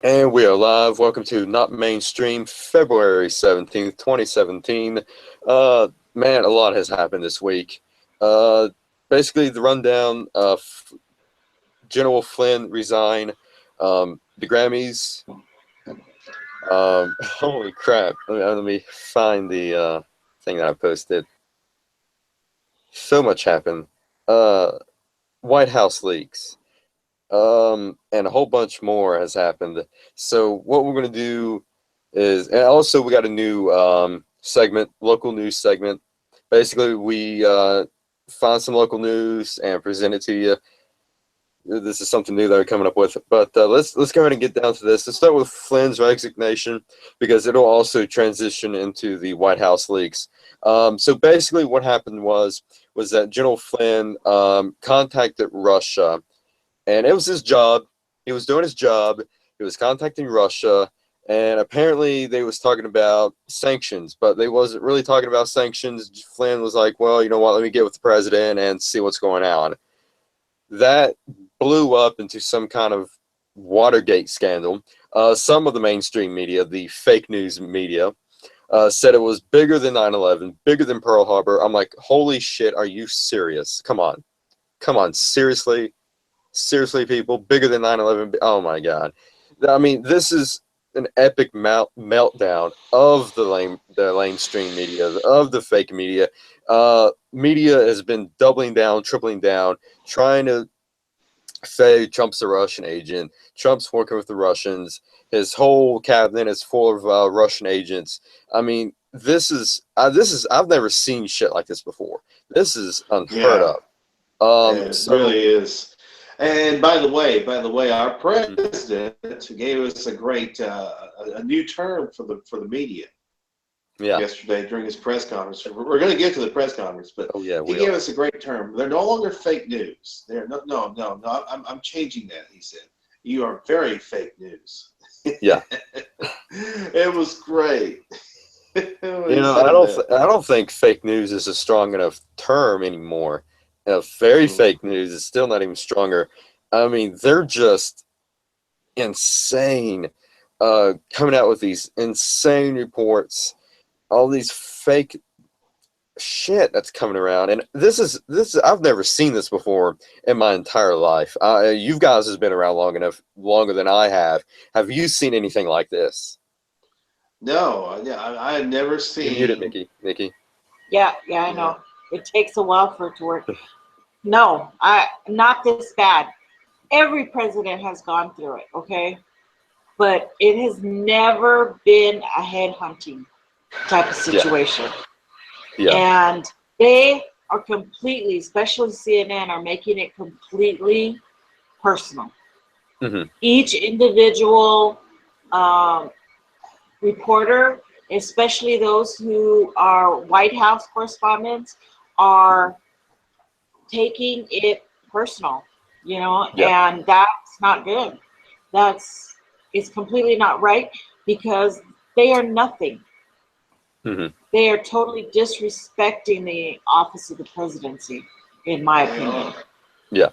And we are live. Welcome to Not Mainstream, February 17th, 2017. Man, a lot has happened this week. Basically, the rundown of General Flynn resign, the Grammys. Holy crap. Let me find the thing that I posted. So much happened. White House leaks. And a whole bunch more has happened. So what we're going to do is, and also we got a new segment, local news segment. Basically, we find some local news and present it to you. This is something new that we're coming up with. But let's go ahead and get down to this. Let's start with Flynn's resignation because it'll also transition into the White House leaks. So basically, what happened was that General Flynn contacted Russia. And it was his job. He was doing his job. He was contacting Russia. And apparently they was talking about sanctions, but they wasn't really talking about sanctions. Flynn was like, well, you know what, let me get with the president and see what's going on. That blew up into some kind of Watergate scandal. Some of the mainstream media, the fake news media, said it was bigger than 9/11, bigger than Pearl Harbor. I'm like, holy shit, are you serious? Come on. Come on, seriously? Seriously, people, bigger than 9/11. Oh my God! I mean, this is an epic meltdown of the lamestream media, of the fake media. Media has been doubling down, tripling down, trying to say Trump's a Russian agent. Trump's working with the Russians. His whole cabinet is full of Russian agents. I mean, this is I've never seen shit like this before. This is unheard Yeah, of. it So. really is. And by the way, our Mhm. president gave us a great a new term for the media Yeah. yesterday during his press conference. We're going to get to the press conference, but Oh yeah, he we gave are. us a great term. They're no longer fake news. They're no. I'm changing that. He said, "You are very fake news." Yeah. It was great when You he know, said that. I don't think fake news is a strong enough term anymore. Very Mm. fake news is still not even stronger. I mean, they're just insane, coming out with these insane reports, all these fake shit that's coming around, and this is I've never seen this before in my entire life. You guys has been around longer than I have. Have you seen anything like this? No, I had never You muted seen. Mickey. Mickey. Yeah, I Yeah. know. It takes a while for it to work. No, I not this bad. Every president has gone through it, okay? But it has never been a headhunting type of Yeah. situation. Yeah. And they are completely, especially CNN, are making it completely personal. Hmm. Each individual um, reporter, especially those who are White House correspondents, are taking it personal, Yeah. and that's not good. That's it's completely not right because they are nothing. Hmm. They are totally disrespecting the office of the presidency, in my They opinion. are. Yeah.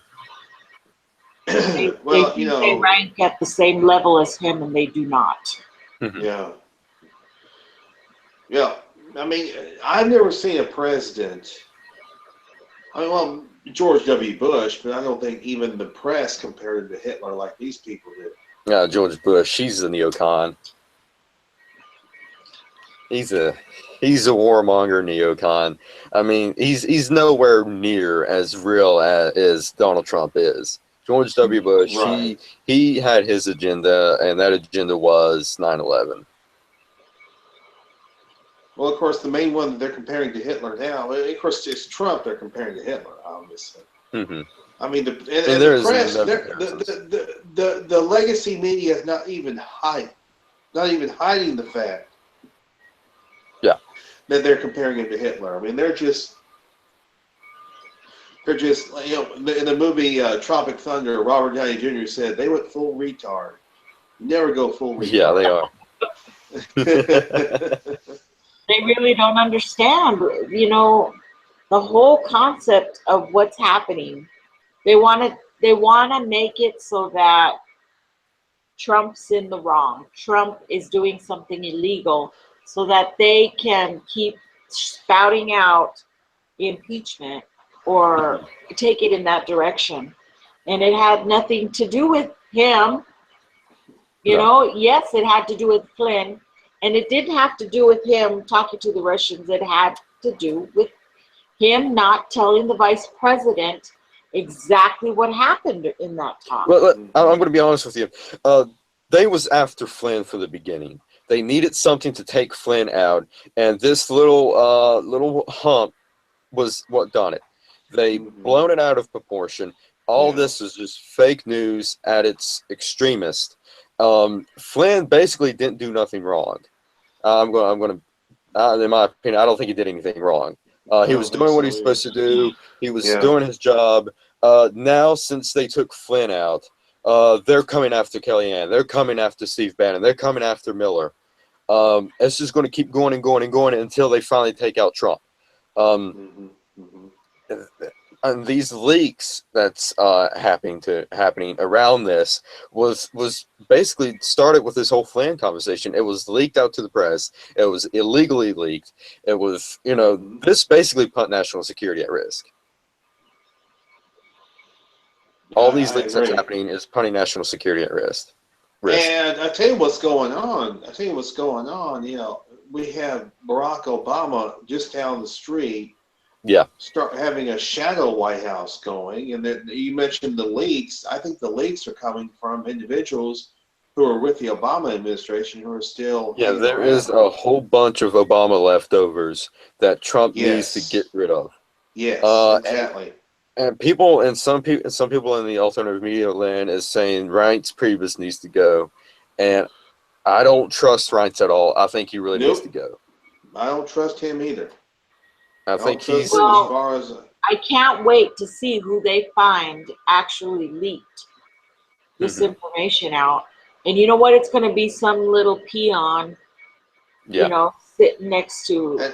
They Well, think they rank at the same level as him, and they do not. Hmm. yeah, yeah. I mean, I've never seen a president. I mean, well, George W. Bush, but I don't think even the press compared him to Hitler like these people did. George Bush, he's a neocon. He's a he's a warmonger neocon. I mean, he's nowhere near as real as Donald Trump is. George W. Bush, Right. he had his agenda, and that agenda was 9/11. Well, of course, the main one that they're comparing to Hitler now, of course, it's Trump they're comparing to Hitler, obviously. Hmm. I mean, And and the there is press, no comparisons. the legacy media is not even hiding the fact Yeah. that they're comparing him to Hitler. I mean, they're just in the movie Tropic Thunder, Robert Downey Jr. said they went full retard. You never go full Yeah, they retard. are. They really don't understand, the whole concept of what's happening. They want to make it so that Trump's in the wrong. Trump is doing something illegal so that they can keep spouting out impeachment or take it in that direction. And it had nothing to do with him. You No. know, yes, it had to do with Flynn, and it didn't have to do with him talking to the Russians. It had to do with him not telling the vice president exactly what happened in that talk. Well, I'm going to be honest with you. They was after Flynn from the beginning. They needed something to take Flynn out, and this little hump was what done it. They blown it out of proportion. All this is just fake news at its extremist. Flynn basically didn't do nothing wrong. In my opinion, I don't think he did anything wrong. He was doing what he was supposed to do. He was doing his job. Now, since they took Flynn out, they're coming after Kellyanne. They're coming after Steve Bannon. They're coming after Miller. It's just going to keep going and going and going until they finally take out Trump. And these leaks that's happening around this was basically started with this whole Flynn conversation. It was leaked out to the press. It was illegally leaked. It was, this basically put national security at risk. All these leaks that's happening is putting national security at risk. And I tell you what's going on. We have Barack Obama just down the street. Start having a shadow White House going, and then you mentioned the leaks. I think the leaks are coming from individuals who are with the Obama administration who are still there is a whole bunch of Obama leftovers that Trump needs to get rid of. Yes, exactly. And people and some people in the alternative media land is saying Reince Priebus needs to go, and I don't trust Reince at all. I think he really needs to go. I don't trust him either. I think he's. I can't wait to see who they find actually leaked this information out. And you know what? It's going to be some little peon, sitting next to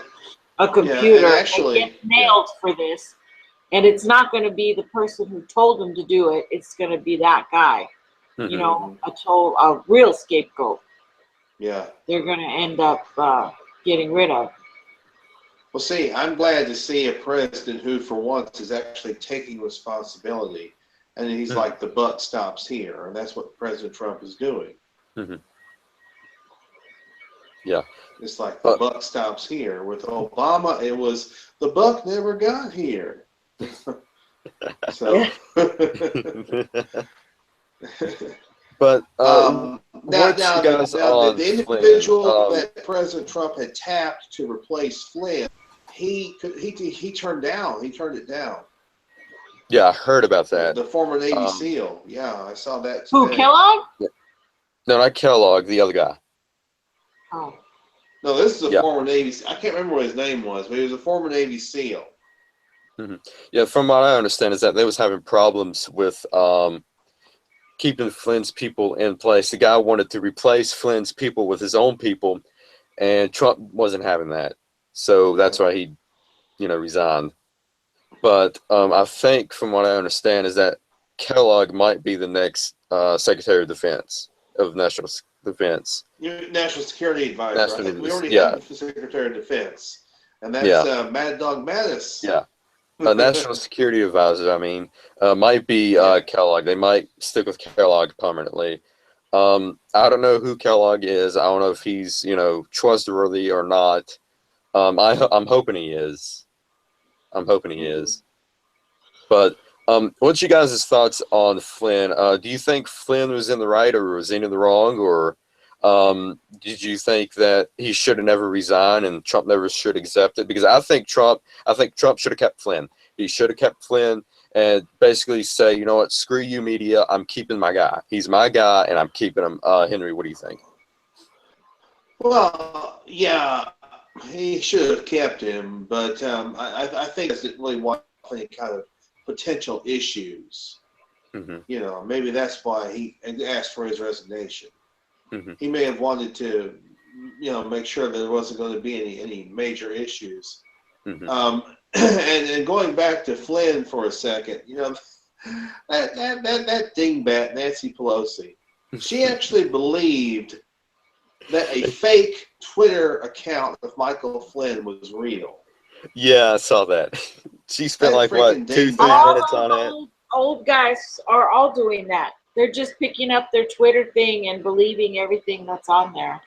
a computer and get nailed for this. And it's not going to be the person who told him to do it. It's going to be that guy, a real scapegoat. Yeah. They're going to end up getting rid of. Well, see, I'm glad to see a president who, for once, is actually taking responsibility. And he's like, the buck stops here. And that's what President Trump is doing. Yeah. It's like the buck stops here. With Obama, it was the buck never got here. So. But now, the individual that President Trump had tapped to replace Flynn, he turned it down. Yeah, I heard about that. The former Navy SEAL. Yeah, I saw that today. Who, Kellogg? No, not Kellogg, the other guy. Oh. No, this is a former Navy. I can't remember what his name was, but he was a former Navy SEAL. Yeah, from what I understand is that they was having problems with keeping Flynn's people in place. The guy wanted to replace Flynn's people with his own people, and Trump wasn't having that. So that's why he, resigned. But I think, from what I understand, is that Kellogg might be the next Secretary of Defense of National Defense. National Security Advisor. We already have the Secretary of Defense, and that's Mad Dog Mattis. Yeah. A national security advisor, might be Kellogg. They might stick with Kellogg permanently. I don't know who Kellogg is. I don't know if he's, trustworthy or not. I'm hoping he is. But what's you guys' thoughts on Flynn? Do you think Flynn was in the right or was he in the wrong? Or did you think that he should have never resigned and Trump never should accept it? Because I think Trump should have kept Flynn. He should have kept Flynn and basically say, you know what, screw you media, I'm keeping my guy. He's my guy and I'm keeping him. Henry, what do you think? Well, yeah, he should have kept him, but I think it's really one thing kind of potential issues. Maybe that's why he asked for his resignation. He may have wanted to, make sure there wasn't going to be any major issues. And going back to Flynn for a second, that dingbat Nancy Pelosi. She actually believed that a fake Twitter account of Michael Flynn was real. Yeah, I saw that. She spent That like what, freaking 2-3 dingbat. minutes on it. Old guys are all doing that. They're just picking up their Twitter thing and believing everything that's on there.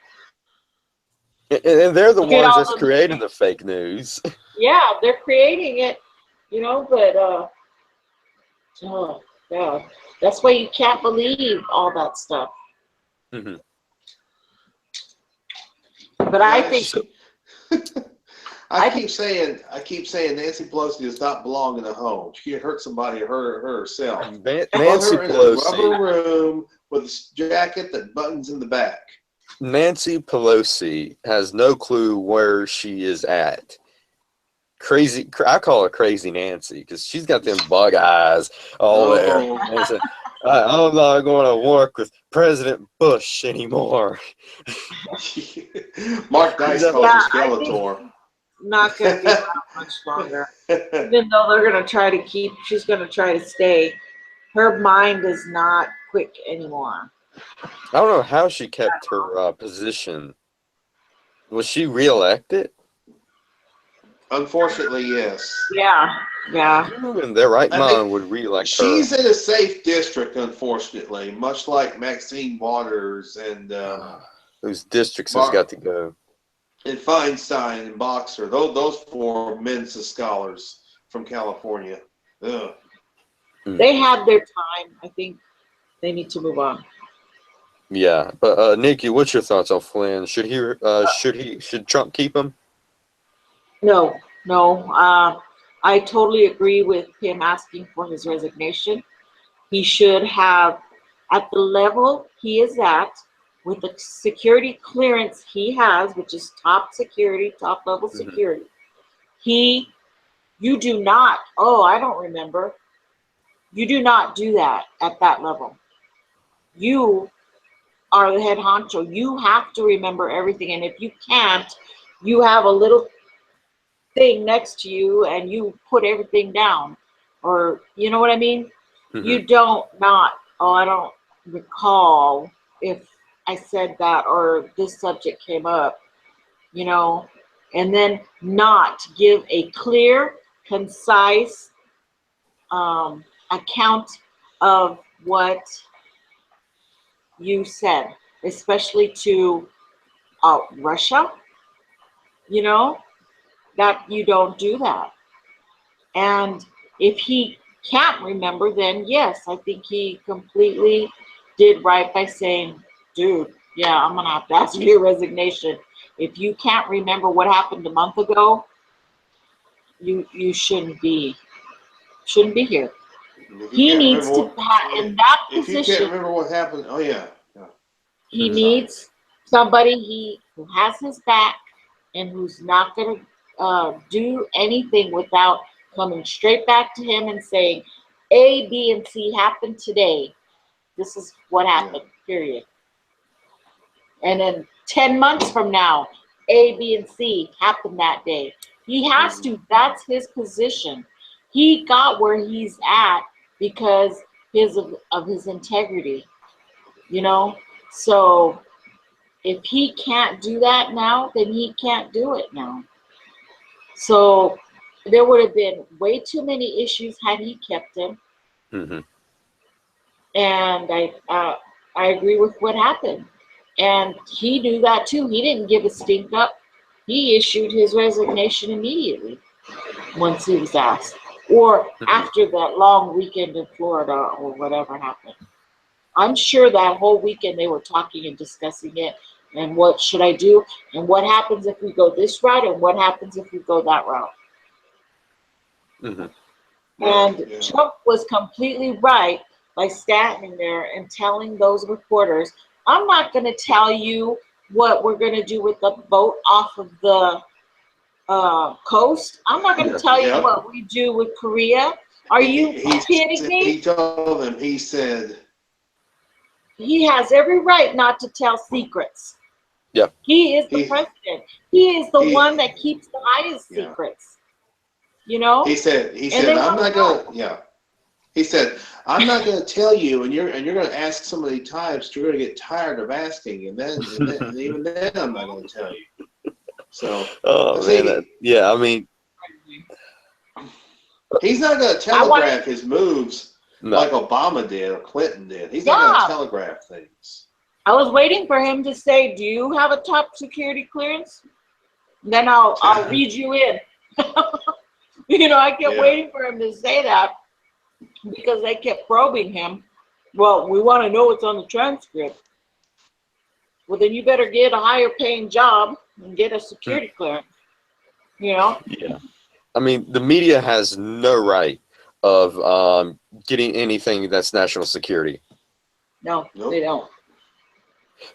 And they're the Look at ones all that's the creating the fake news. Yeah, they're creating it, but oh God, that's why you can't believe all that stuff. Mm-hmm. But I think I keep saying Nancy Pelosi does not belong in a home. She can hurt somebody or hurt herself. Nancy Put her in a Pelosi. rubber room with a jacket that buttons in the back. Nancy Pelosi has no clue where she is at. Crazy, I call her Crazy Nancy because she's got them bug eyes all there. And so, I'm not going to work with President Bush anymore. Mark Dice calls her Skeletor. Not going to be around much longer. Even though they're going to try to she's going to try to stay. Her mind is not quick anymore. I don't know how she kept her position. Was she reelected? Unfortunately, yes. Yeah. Who in their right mind would reelect her? She's in a safe district, unfortunately, much like Maxine Waters and those districts has got to go. And Feinstein and Boxer, those four Mensa scholars from California. Ugh. They had their time. I think they need to move on. Yeah, but Nikki, what's your thoughts on Flynn? Should Trump keep him? No. I totally agree with him asking for his resignation. He should have, at the level he is at, with the security clearance he has, which is top security, top level security. You do not, I don't remember. You do not do that at that level. You are the head honcho. You have to remember everything. And if you can't, you have a little thing next to you and you put everything down. Or, you know what I mean? Mm-hmm. You don't I don't recall if I said that or this subject came up, and then not give a clear, concise account of what you said, especially to Russia, that you don't do that. And if he can't remember, then yes, I think he completely did right by saying, dude, yeah, I'm going to have to ask for your resignation. If you can't remember what happened a month ago, you shouldn't be here. He needs to in that position. If you can't remember what happened, he needs somebody who has his back and who's not going to do anything without coming straight back to him and saying, A, B, and C happened today. This is what happened, period. And then 10 months from now, A, B, and C happened that day. He has to. That's his position. He got where he's at because of his integrity, So if he can't do that now, then he can't do it now. So there would have been way too many issues had he kept him. Mm-hmm. And I agree with what happened. And he knew that too. He didn't give a stink up. He issued his resignation immediately once he was asked. Or after that long weekend in Florida or whatever happened. I'm sure that whole weekend they were talking and discussing it. And what should I do? And what happens if we go this route? And what happens if we go that route? Mm-hmm. And Trump was completely right by standing there and telling those reporters, I'm not going to tell you what we're going to do with the boat off of the coast. I'm not going to tell you what we do with Korea. Are you kidding me? He told them, he said, he has every right not to tell secrets. Yeah. He is the president. He is the one that keeps the highest secrets. He said, I'm not going to, He said, "I'm not going to tell you, and you're going to ask so many times, you're going to get tired of asking, and even then, I'm not going to tell you." So, Oh man, yeah. I mean, he's not going to telegraph his moves like Obama did or Clinton did. He's not going to telegraph things. I was waiting for him to say, "Do you have a top security clearance?" Then I'll read you in. I kept waiting for him to say that because they kept probing him. Well, we want to know what's on the transcript. Well, then you better get a higher paying job and get a security clearance. Yeah. I mean, the media has no right of getting anything that's national security. No, they don't.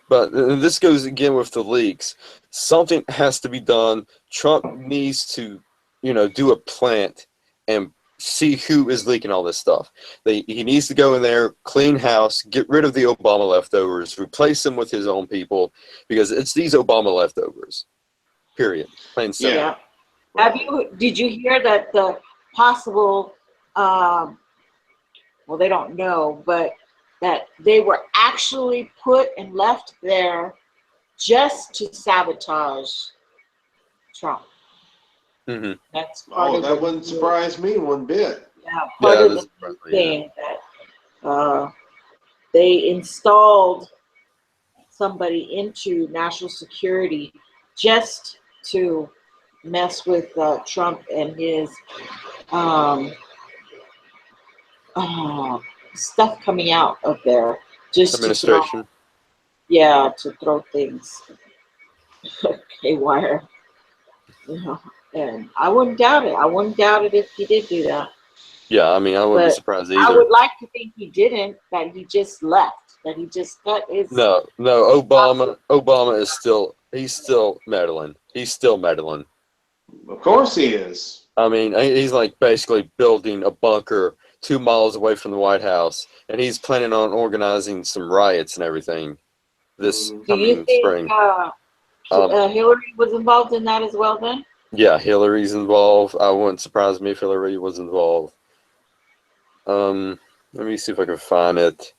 But this goes again with the leaks. Something has to be done. Trump needs to, do a plant and see who is leaking all this stuff. He needs to go in there, clean house, get rid of the Obama leftovers, replace them with his own people, because it's these Obama leftovers. Period. Plain simple. Yeah. Did you hear that the possible? Well, they don't know, but that they were actually put and left there just to sabotage Trump. Mm-hmm. That's part of that wouldn't surprise me one bit. Yeah, part of the thing that they installed somebody into national security just to mess with Trump and his stuff coming out of there, just administration. To throw things haywire. And I wouldn't doubt it. I wouldn't doubt it if he did do that. Yeah, I mean, I wouldn't be surprised either. I would like to think he didn't, that he just left, that he just cut his... No, Obama is he's still meddling. He's still meddling. Of course he is. I mean, he's like basically building a bunker 2 miles away from the White House, and he's planning on organizing some riots and everything this coming spring. Hillary was involved in that as well then? Yeah, Hillary's involved. I wouldn't surprise me if Hillary was involved. Let me see if I can find it.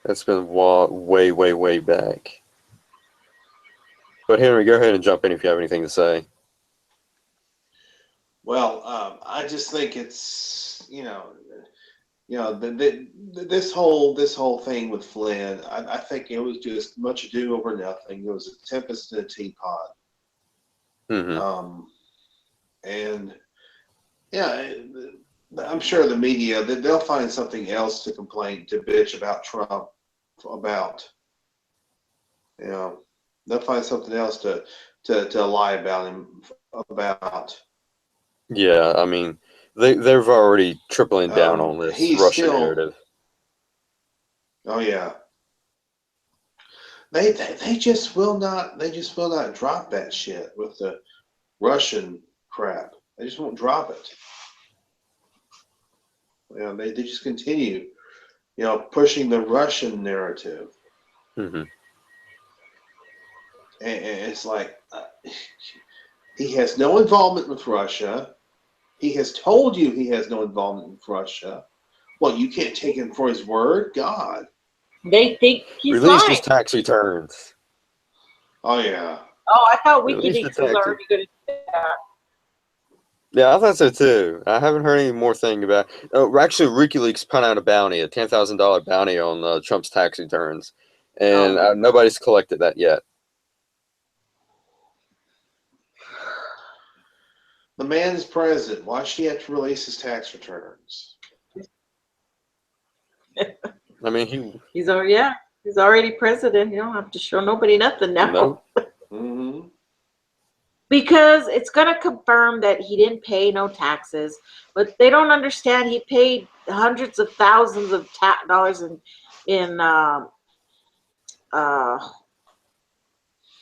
That's been way, way, way back. But Henry, go ahead and jump in if you have anything to say. Well, I just think it's this whole thing with Flynn. I think it was just much ado over nothing. It was a tempest in a teapot. Mm-hmm. And I'm sure the media they'll find something else to complain, to bitch about Trump about. They'll find something else to lie about him about. Yeah, I mean, they're already tripling down on this Russian narrative. Oh yeah. They just will not drop that shit with the Russian crap. They just won't drop it. They just continue, pushing the Russian narrative. Mm-hmm. And it's like he has no involvement with Russia. He has told you he has no involvement with Russia. Well, you can't take him for his word? God. They think he's Released his tax returns. Oh, yeah. Oh, I thought WikiLeaks was already going to do that. Yeah, I thought so too. I haven't heard any more thing about it. Oh, actually, WikiLeaks put out a bounty, a $10,000 bounty on Trump's tax returns. And nobody's collected that yet. The man is president. Why should he have to release his tax returns? I mean, he's already president. You don't have to show nobody nothing now. No. Mm-hmm. Because it's going to confirm that he didn't pay no taxes, but they don't understand he paid hundreds of thousands of dollars in what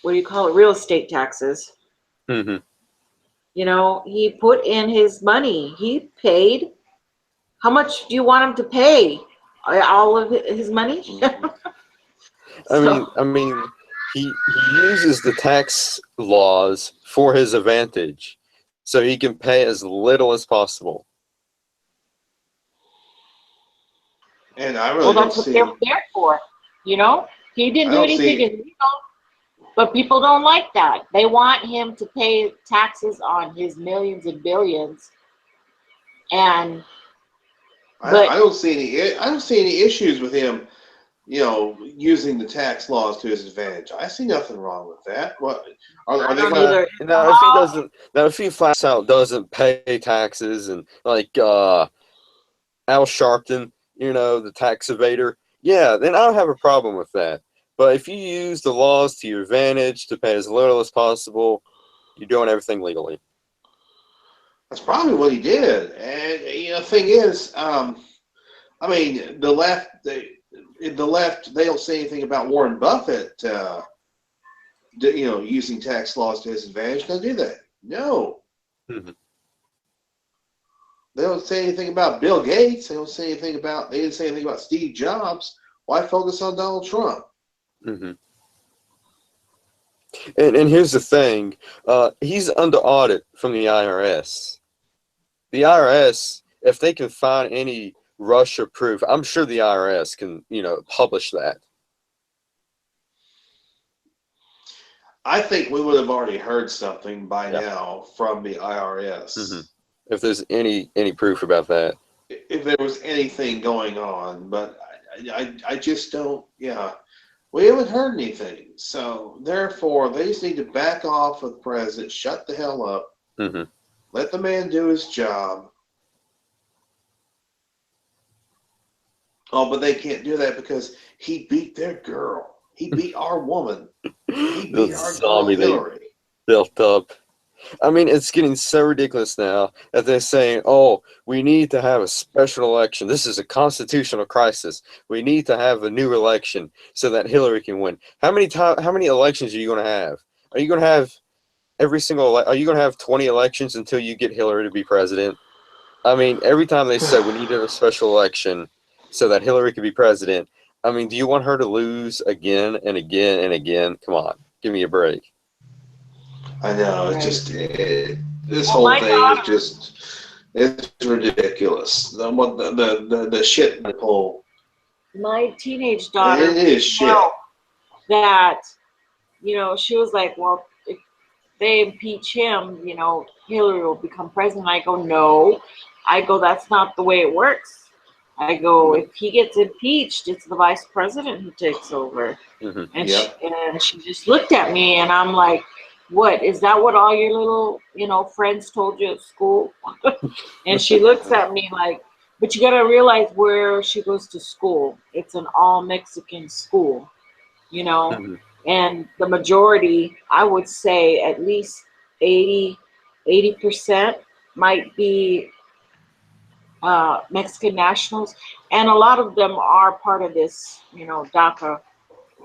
do you call it, real estate taxes. Mm-hmm. He put in his money. He paid. How much do you want him to pay? All of his money? I mean, he uses the tax laws for his advantage, so he can pay as little as possible. And I really Well, don't that's what see. they're there for. You know, he didn't I do don't anything see. illegal, but people don't like that. They want him to pay taxes on his millions and billions. And I but don't see any. I don't see any issues with him. Using the tax laws to his advantage. I see nothing wrong with that. What are I they don't going to? either. Now, if he doesn't, now if he flat out doesn't pay taxes and like Al Sharpton, the tax evader, yeah, then I don't have a problem with that. But if you use the laws to your advantage to pay as little as possible, you're doing everything legally. That's probably what he did. And the thing is, I mean, the left, they don't say anything about Warren Buffett, using tax laws to his advantage. Don't do that. No. Mm-hmm. They don't say anything about Bill Gates. They didn't say anything about Steve Jobs. Why focus on Donald Trump? Mm-hmm. And here's the thing, he's under audit from the IRS. The IRS, if they can find any Russia proof, I'm sure the IRS can, publish that. I think we would have already heard something by now from the IRS. Mm-hmm. If there's any proof about that. If there was anything going on, but I just don't, we haven't heard anything. So therefore, they just need to back off of the president, shut the hell up, Mm-hmm. let the man do his job. Oh, but they can't do that because he beat their girl. He beat our woman. He beat our girl Hillary. Built up. I mean, it's getting so ridiculous now that they're saying, "Oh, we need to have a special election. This is a constitutional crisis. We need to have a new election so that Hillary can win." How many elections are you going to have? Are you going to have are you going to have 20 elections until you get Hillary to be president? I mean, every time they say we needed a special election so that Hillary could be president, I mean, do you want her to lose again and again and again? Come on, give me a break. I know, it's just this whole thing it's ridiculous. The shit they pull. My teenage daughter, it is shit. That she was like, well, if they impeach him, Hillary will become president. I go, no. I go, that's not the way it works. I go, if he gets impeached, it's the vice president who takes over. Mm-hmm. And she just looked at me, and I'm like, what, is that what all your little, friends told you at school? And she looks at me like, but you got to realize where she goes to school. It's an all Mexican school, Mm-hmm. and the majority, I would say at least 80% might be Mexican nationals. And a lot of them are part of this, DACA.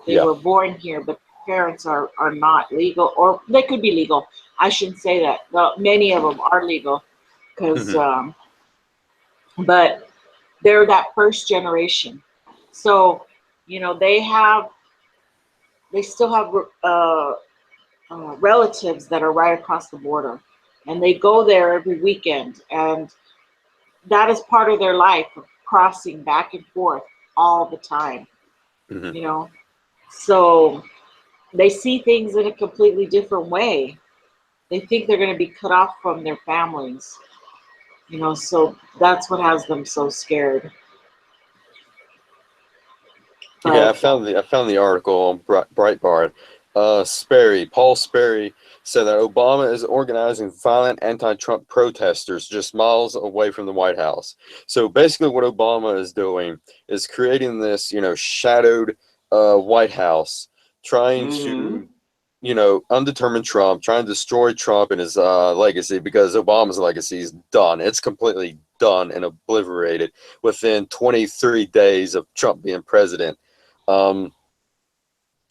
They were born here, but parents are not legal, or they could be legal. I shouldn't say that. Many of them are legal because, but they're that first generation. So, they still have relatives that are right across the border, and they go there every weekend, and that is part of their life, crossing back and forth all the time. Mm-hmm. So they see things in a completely different way. They think they're going to be cut off from their families, so that's what has them so scared. Yeah, I found the article on Breitbart. Paul Sperry said that Obama is organizing violent anti-Trump protesters just miles away from the White House. So basically, what Obama is doing is creating this, shadowed White House, trying to, undetermine Trump, trying to destroy Trump and his legacy, because Obama's legacy is done. It's completely done and obliterated within 23 days of Trump being president.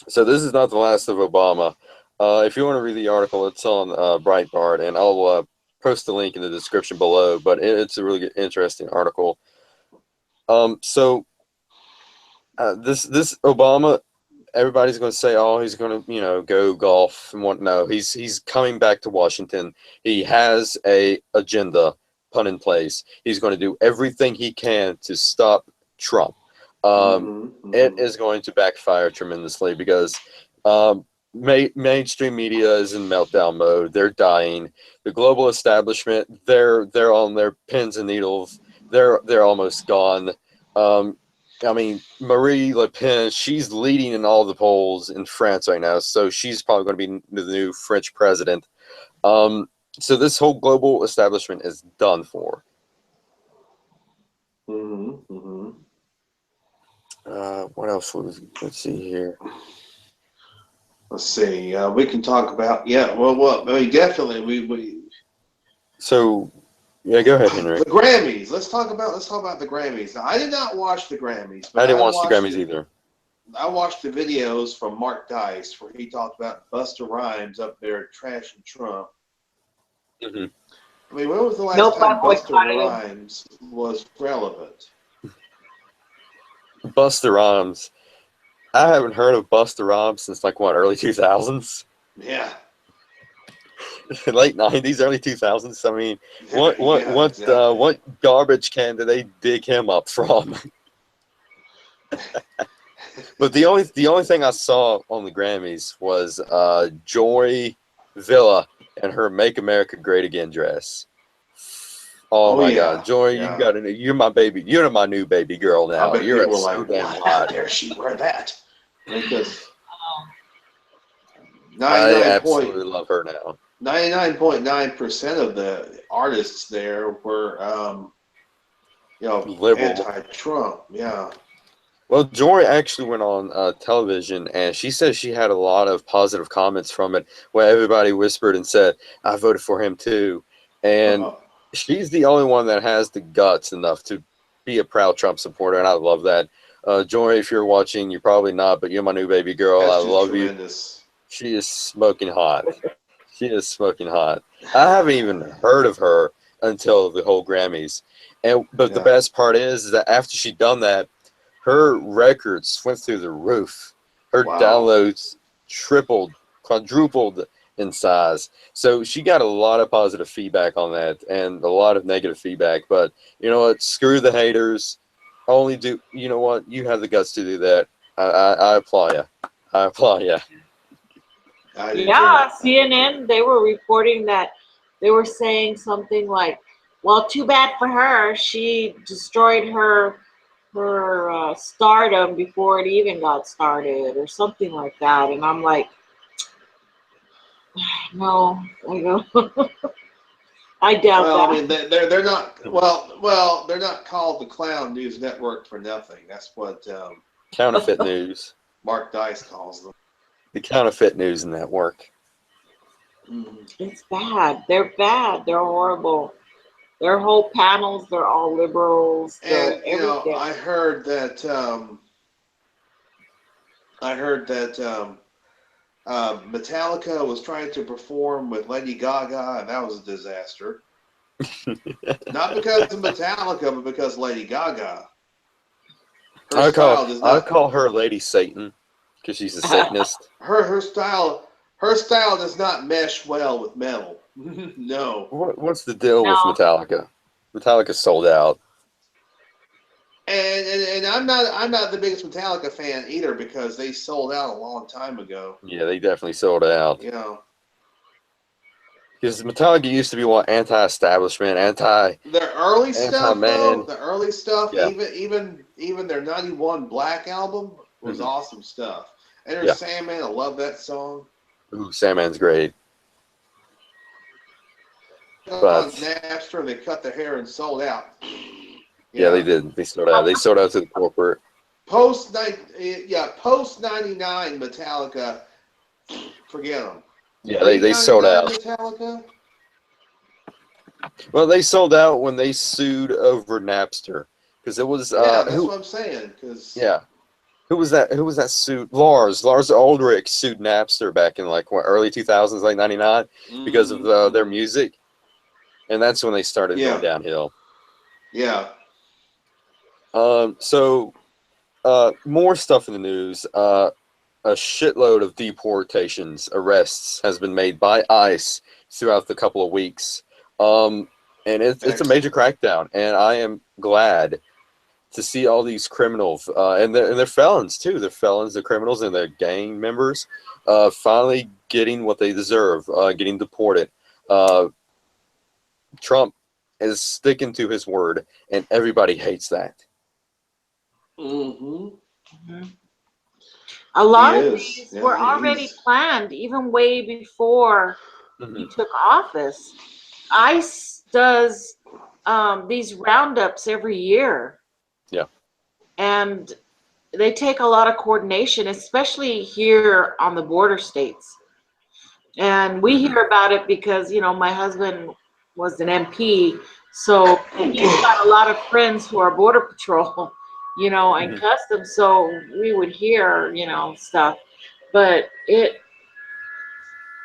So this is not the last of Obama. If you want to read the article, it's on Breitbart, and I'll post the link in the description below. But it's a really interesting article. So this Obama, everybody's going to say, oh, he's going to, go golf and what? No, he's coming back to Washington. He has a agenda put in place. He's going to do everything he can to stop Trump. It is going to backfire tremendously because mainstream media is in meltdown mode. They're dying. The global establishment, they're on their pins and needles. They're almost gone. I mean, Marie Le Pen, she's leading in all the polls in France right now, so she's probably going to be the new French president. So this whole global establishment is done for. What else was? Let's see here. Let's see. We can talk about Well, I mean, definitely we. So, yeah, go ahead, Henry. The Grammys. Let's talk about the Grammys. Now, I did not watch the Grammys, but I didn't watch the Grammys either. I watched the videos from Mark Dice where he talked about Busta Rhymes up there trashing Trump. I mean, when was the last time Busta Rhymes was relevant? Busta Rhymes. I haven't heard of Busta Rhymes since early 2000s. Yeah. Late 90s, early 2000s. I mean, what garbage can do they dig him up from? But the only thing I saw on the Grammys was Joy Villa and her "Make America Great Again" dress. Oh my God, Joy, you're my baby. You're my new baby girl now. You're so damn hot. There she wear that because I absolutely love her now. 99.9% of the artists there were, liberal, anti-Trump. Yeah. Well, Joy actually went on television, and she said she had a lot of positive comments from it, where everybody whispered and said, "I voted for him too," and she's the only one that has the guts enough to be a proud Trump supporter, and I love that. Joy, if you're watching, you're probably not, but you're my new baby girl. I love you. She is smoking hot. She is smoking hot. I haven't even heard of her until the whole Grammys. But the best part is that after she'd done that, her records went through the roof. Her downloads tripled, quadrupled in size. So she got a lot of positive feedback on that and a lot of negative feedback. But you know what? Screw the haters. You know what? You have the guts to do that. I applaud you. I applaud you. Yeah, CNN, they were reporting that they were saying something like, well, too bad for her. She destroyed her stardom before it even got started or something like that. And I'm like, no, I don't. I doubt that. I mean, they're not, they're not called the Clown News Network for nothing. That's what Counterfeit News. Mark Dice calls them. The Counterfeit News Network. It's bad. They're bad. They're horrible. Their whole panels, they're all liberals. And I heard that Metallica was trying to perform with Lady Gaga, and that was a disaster. Not because of Metallica, but because of Lady Gaga. I call her Lady Satan because she's a Satanist. Her style does not mesh well with metal. No. What's the deal with Metallica? Metallica sold out. And I'm not the biggest Metallica fan either because they sold out a long time ago. Yeah, they definitely sold out. You know. Because Metallica used to be anti-establishment, their early stuff, man. The early stuff, even their '91 Black album was awesome stuff. And there's Sandman, I love that song. Ooh, Sandman's great. On Napster, and they cut their hair and sold out. Yeah, they did. They sold out. They sold out to the corporate. Post '99 Metallica, forget them. Yeah, they sold out. Metallica? Well, they sold out when they sued over Napster because it was. That's what I'm saying. Who was that? Who was that sued? Lars Ulrich sued Napster back in early 2000s, like '99, because of their music, and that's when they started going downhill. Yeah. So, more stuff in the news. A shitload of deportations, arrests has been made by ICE throughout the couple of weeks. And it's a major crackdown, and I am glad to see all these criminals, and they're felons too. They're felons, they're criminals, and they're gang members, finally getting what they deserve, getting deported. Trump is sticking to his word, and everybody hates that. Mm-hmm. Mm-hmm. A lot of Is. these Yeah, were already planned, even way before he took office. ICE does these roundups every year. Yeah. And they take a lot of coordination, especially here on the border states. And we hear about it because, you know, my husband was an MP, so he's got a lot of friends who are border patrol, you know, and customs, so we would hear, you know, stuff. But it,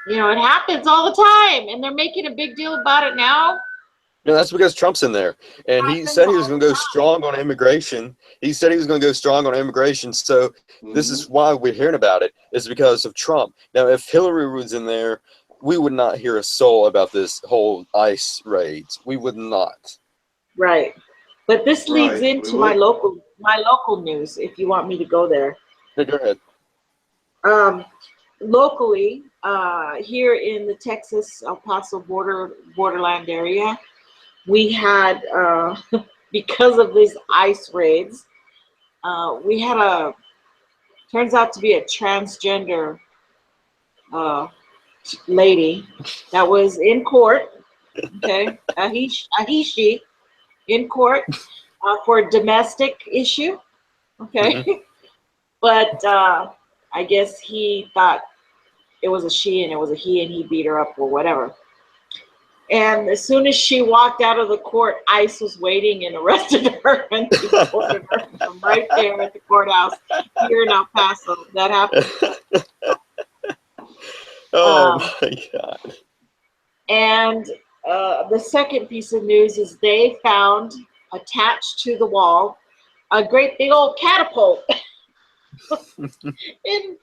you know, it happens all the time, and they're making a big deal about it now. No, that's because Trump's in there, and he said he was going to go strong on immigration. He said he was going to go strong on immigration, so this is why we're hearing about it, is because of Trump. Now, if Hillary was in there, we would not hear a soul about this whole ICE raids. We would not. Right. But this leads into my local news, if you want me to go there. Yeah, go ahead. Locally, here in the Texas El Paso borderland area, we had, because of these ICE raids, we had turns out to be a transgender lady that was in court, okay, Ahishi, in court for a domestic issue, okay, but I guess he thought it was a she and it was a he, and he beat her up or whatever. And as soon as she walked out of the court, ICE was waiting and arrested her and deported her from right there at the courthouse here in El Paso. That happened. Oh my God. And the second piece of news is they found attached to the wall a great big old catapult. And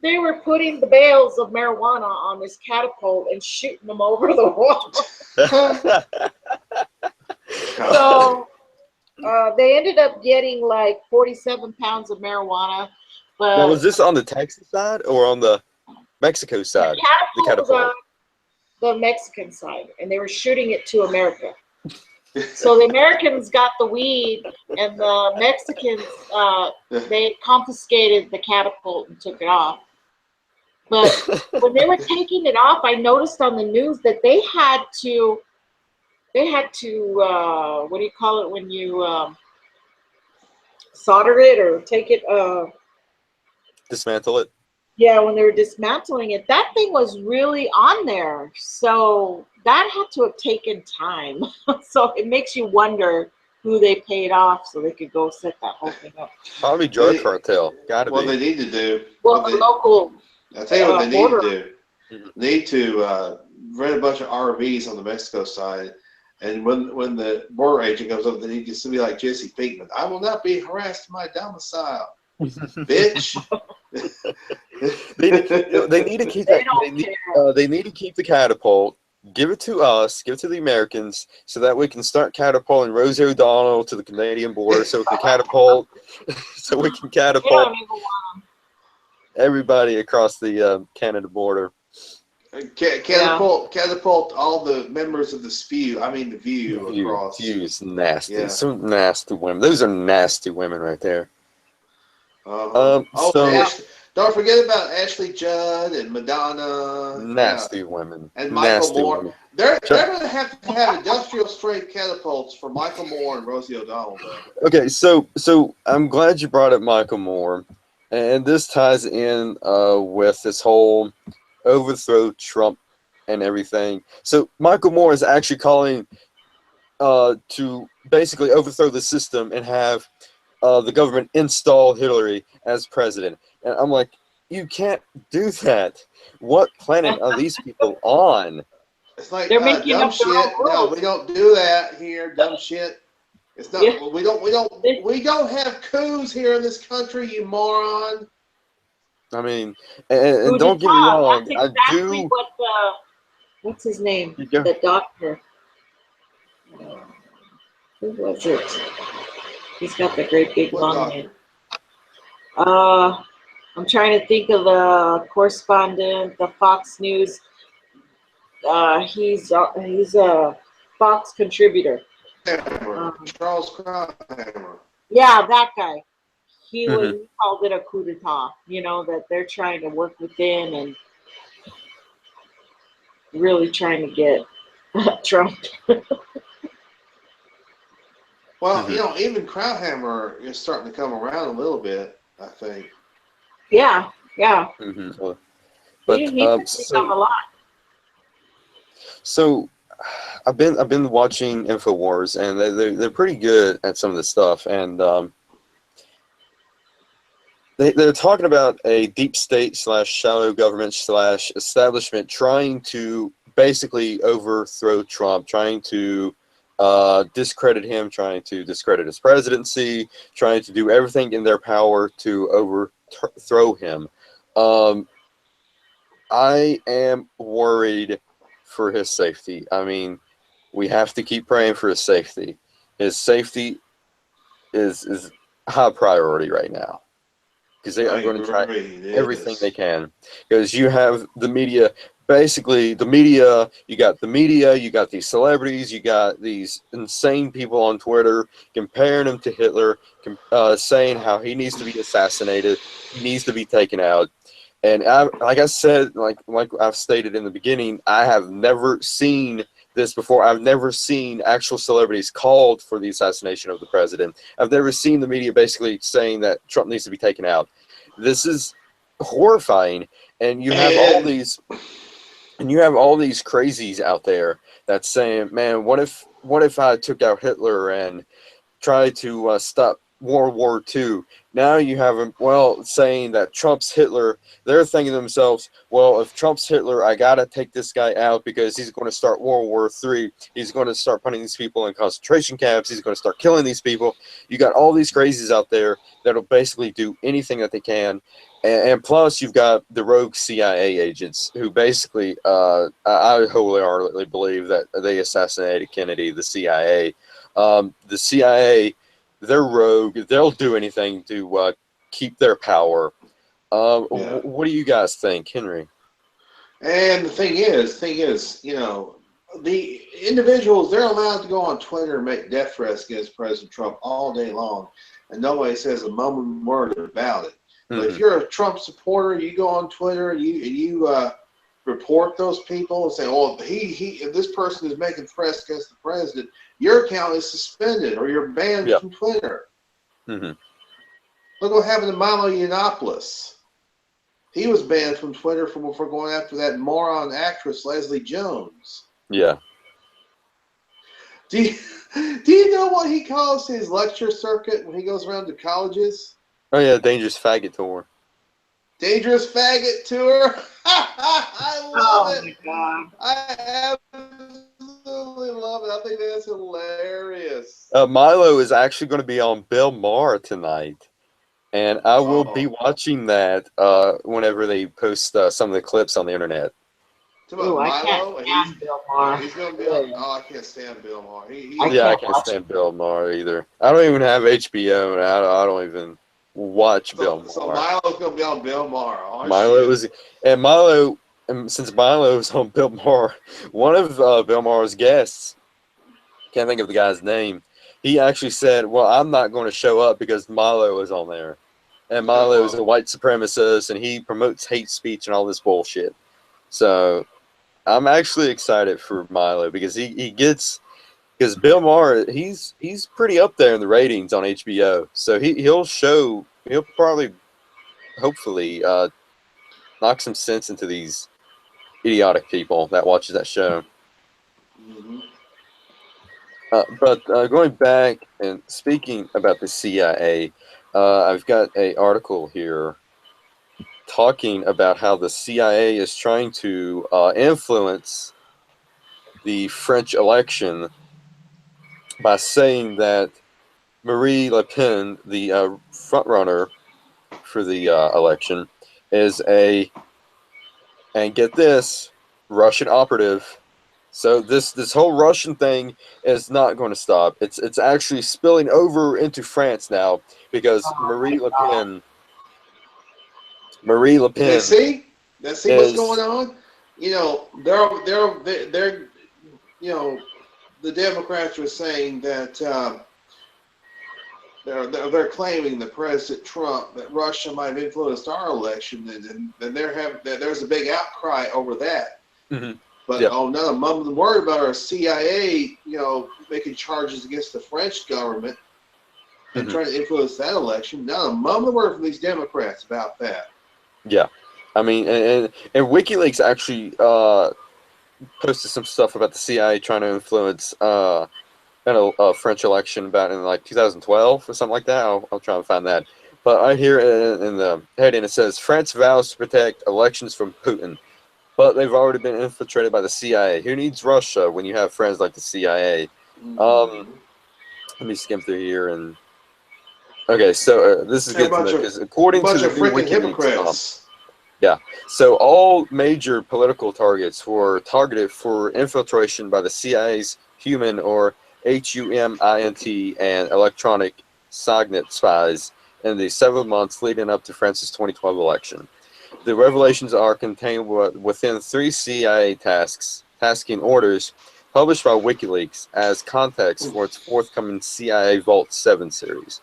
they were putting the bales of marijuana on this catapult and shooting them over the wall. So they ended up getting like 47 pounds of marijuana. But now, was this on the Texas side or on the Mexico side? The catapult was on the Mexican side, and they were shooting it to America. So the Americans got the weed, and the Mexicans, they confiscated the catapult and took it off. But when they were taking it off, I noticed on the news that they had to, what do you call it when you solder it or take it? Dismantle it? Yeah, when they were dismantling it, that thing was really on there. So that had to have taken time. So it makes you wonder who they paid off so they could go set that whole thing up. Probably drug cartel. Gotta be. What they need to do. Well, the local. I'll tell you what they need to do. They need to rent a bunch of RVs on the Mexico side, and when the border agent goes up, they need to be like Jesse Pinkman. I will not be harassed in my domicile, bitch. they need to keep that. They need to keep the catapult. Give it to us. Give it to the Americans, so that we can start catapulting Rosie O'Donnell to the Canadian border. So we can catapult. So we can catapult everybody across the Canada border. Catapult all the members of the SPEW. I mean the View across. View is nasty. Yeah. Some nasty women. Those are nasty women right there. Don't forget about Ashley Judd and Madonna. Nasty women. And Michael nasty Moore. Women. They're going to have industrial strength catapults for Michael Moore and Rosie O'Donnell. Though. Okay, so I'm glad you brought up Michael Moore, and this ties in with this whole overthrow Trump and everything. So Michael Moore is actually calling to basically overthrow the system and have the government install Hillary as president. And I'm like, you can't do that. What planet are these people on? It's like dumb shit. No, we don't do that here. Dumb shit. It's not. Yeah. We don't have coups here in this country, you moron. I mean, and don't get me wrong. That's exactly what what's his name? The doctor. Who was it? He's got the great big What long name. doctor? I'm trying to think of the correspondent, the Fox News. He's a Fox contributor. Charles Krauthammer. Yeah, that guy. Hmm. He called it a coup d'état. You know that they're trying to work within and really trying to get Trump. Well, Hmm. even Krauthammer is starting to come around a little bit, I think. Yeah, yeah. Hmm. He But pissed me off a lot. so I've been watching Infowars, and they're pretty good at some of this stuff, and they're talking about a deep state slash shadow government slash establishment trying to basically overthrow Trump, trying to discredit him, trying to discredit his presidency, trying to do everything in their power to overthrow him. Um, I am worried for his safety. I mean, we have to keep praying for his safety. His safety is high priority right now because they I are going to try agree. It everything they is. can. Because you have the media, basically the media. You got these celebrities, you got these insane people on Twitter comparing him to Hitler, saying how he needs to be assassinated, he needs to be taken out. And like I said, like I've stated in the beginning, I have never seen this before. I've never seen actual celebrities called for the assassination of the president. I've never seen the media basically saying that Trump needs to be taken out. This is horrifying, and And you have all these crazies out there that's saying, "Man, what if I took out Hitler and try to stop World War II. Now you have them, well, saying that Trump's Hitler. They're thinking to themselves, well, if Trump's Hitler, I got to take this guy out because he's going to start World War III. He's going to start putting these people in concentration camps. He's going to start killing these people. You got all these crazies out there that'll basically do anything that they can. And plus, you've got the rogue CIA agents who basically, I wholeheartedly believe that they assassinated Kennedy, the CIA. The CIA, they're rogue. They'll do anything to keep their power. yeah. What do you guys think, Henry? And the thing is, the individuals, they're allowed to go on Twitter and make death threats against President Trump all day long, and nobody says a mumbling word about it. But if Hmm. you're a Trump supporter, you go on Twitter and you report those people and say, "Oh, he if this person is making threats against the president, your account is suspended or you're banned Yeah. from Twitter." Hmm. Look what happened to Milo Yiannopoulos. He was banned from Twitter for going after that moron actress Leslie Jones. Yeah. Do you, do you know what he calls his lecture circuit when he goes around to colleges? Oh yeah, dangerous faggot tour. Dangerous faggot tour. I love Oh it. my God. I absolutely love it. I think that's hilarious. Milo is actually going to be on Bill Maher tonight, and I will be Oh, watching that whenever they post some of the clips on the internet. talk Ooh, about I can't Milo. stand Bill Maher. He's going to be on. Really. Oh, I can't stand Bill Maher. I He's Yeah, I can't can't watch it. stand Bill Maher either. I don't even have HBO, and I don't even watch Bill so Maher. Milo's going to be on Bill Maher. Oh Milo shit. is, and Milo, and since Milo is on Bill Maher, one of Bill Maher's guests, can't think of the guy's name, he actually said, "Well, I'm not going to show up because Milo is on there, and Milo is a white supremacist, and he promotes hate speech and all this bullshit." So I'm actually excited for Milo because he gets because Bill Maher he's pretty up there in the ratings on HBO, so he'll probably hopefully knock some sense into these idiotic people that watches that show. Mm-hmm. But going back and speaking about the CIA, I've got a article here talking about how the CIA is trying to influence the French election by saying that Marie Le Pen, the frontrunner for the election, is and get this, Russian operative So this whole Russian thing is not going to stop. It's actually spilling over into France now because Oh my God. Marie Le They Pen see, they see what's going is on. They're you know, the Democrats were saying that they're claiming that President Trump, that Russia might have influenced our election, and there's a big outcry over that. mhm, But yeah. oh no, mum and worried about our CIA, making charges against the French government and Mhm. trying to influence that election. No, mum and word from these Democrats about that. Yeah, I mean, and WikiLeaks actually posted some stuff about the CIA trying to influence a French election about in like 2012 or something like that. I'll try and find that. But I hear in the heading it says France vows to protect elections from Putin, but they've already been infiltrated by the CIA. Who needs Russia when you have friends like the CIA? Mm-hmm. Let me skim through here and okay. So this is They're good to know because a according to bunch the of new freaking WikiLeaks, hypocrites. yeah. So all major political targets were targeted for infiltration by the CIA's human or HUMINT and electronic signet spies in the several months leading up to France's 2012 election. The revelations are contained within 3 CIA tasking orders published by WikiLeaks as context for its forthcoming CIA Vault 7 series.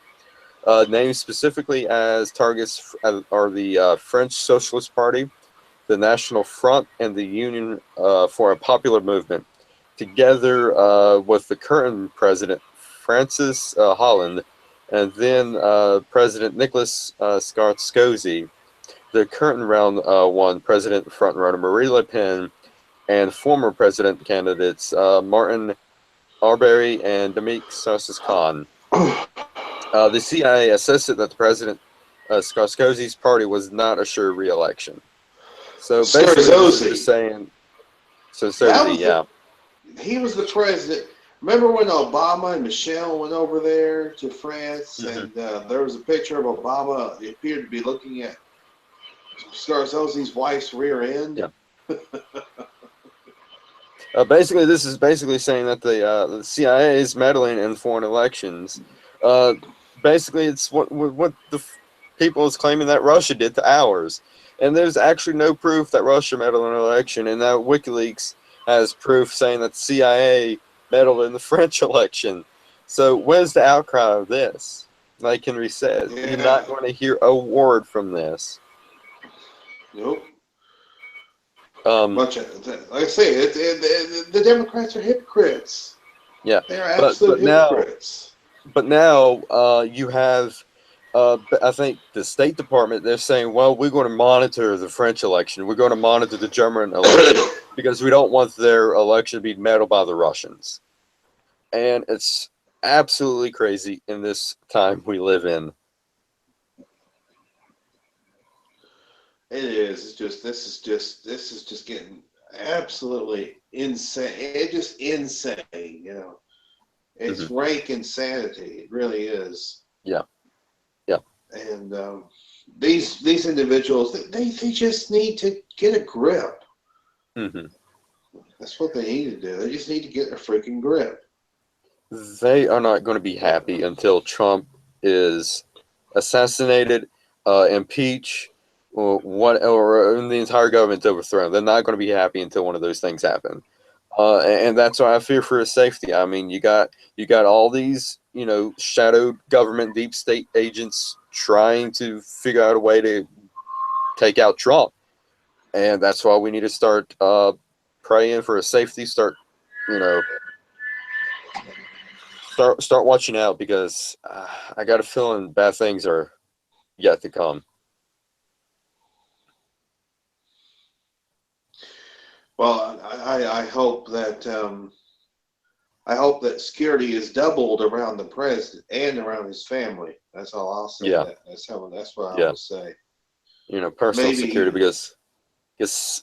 Named specifically as targets are the French Socialist Party, the National Front, and the Union for a Popular Movement, together with the current president, Francis Holland, and then President Nicolas Sarkozy, the current round one president frontrunner Marie Le Pen, and former president candidates Martin Arbery and Dominique Strauss-Kahn. The CIA assisted that the president Sarkozy's party was not assured re-election. So basically, this is just Scarzozi. saying. So That Sarkozy, was yeah. he was the president. Remember when Obama and Michelle went over there to France, Hmm. and there was a picture of Obama. He appeared to be looking at Scarzozi's wife's rear end. Yeah. Basically, this is basically saying that the CIA is meddling in foreign elections. Uh, basically, it's what the people is claiming that Russia did to ours, and there's actually no proof that Russia meddled in an election. And now WikiLeaks has proof saying that the CIA meddled in the French election. So where's the outcry of this? Like Henry said, you're Yeah. not going to hear a word from this. Nope. Um, Bunch of, like I say, the Democrats are hypocrites. yeah, They are but absolute but now. hypocrites. But now you have, I think the State Department, they're saying, well, we're going to monitor the French election. We're going to monitor the German election because we don't want their election to be meddled by the Russians. And it's absolutely crazy in this time we live in. It is. It's just this is just getting absolutely insane. It's just insane. It's Hmm. rank insanity. It really is. Yeah, yeah. And these individuals, they just need to get a grip. Hmm. That's what they need to do. They just need to get a freaking grip. They are not going to be happy until Trump is assassinated, impeached, or the entire government's overthrown. They're not going to be happy until one of those things happen. And that's why I fear for his safety. I mean, you got all these shadow government, deep state agents trying to figure out a way to take out Trump, and that's why we need to start praying for his safety. You know, start watching out because I got a feeling bad things are yet to come. Well, I hope that security is doubled around the president and around his family. That's all I'll say. Yeah, That's what I yeah. will say. Personal security Maybe because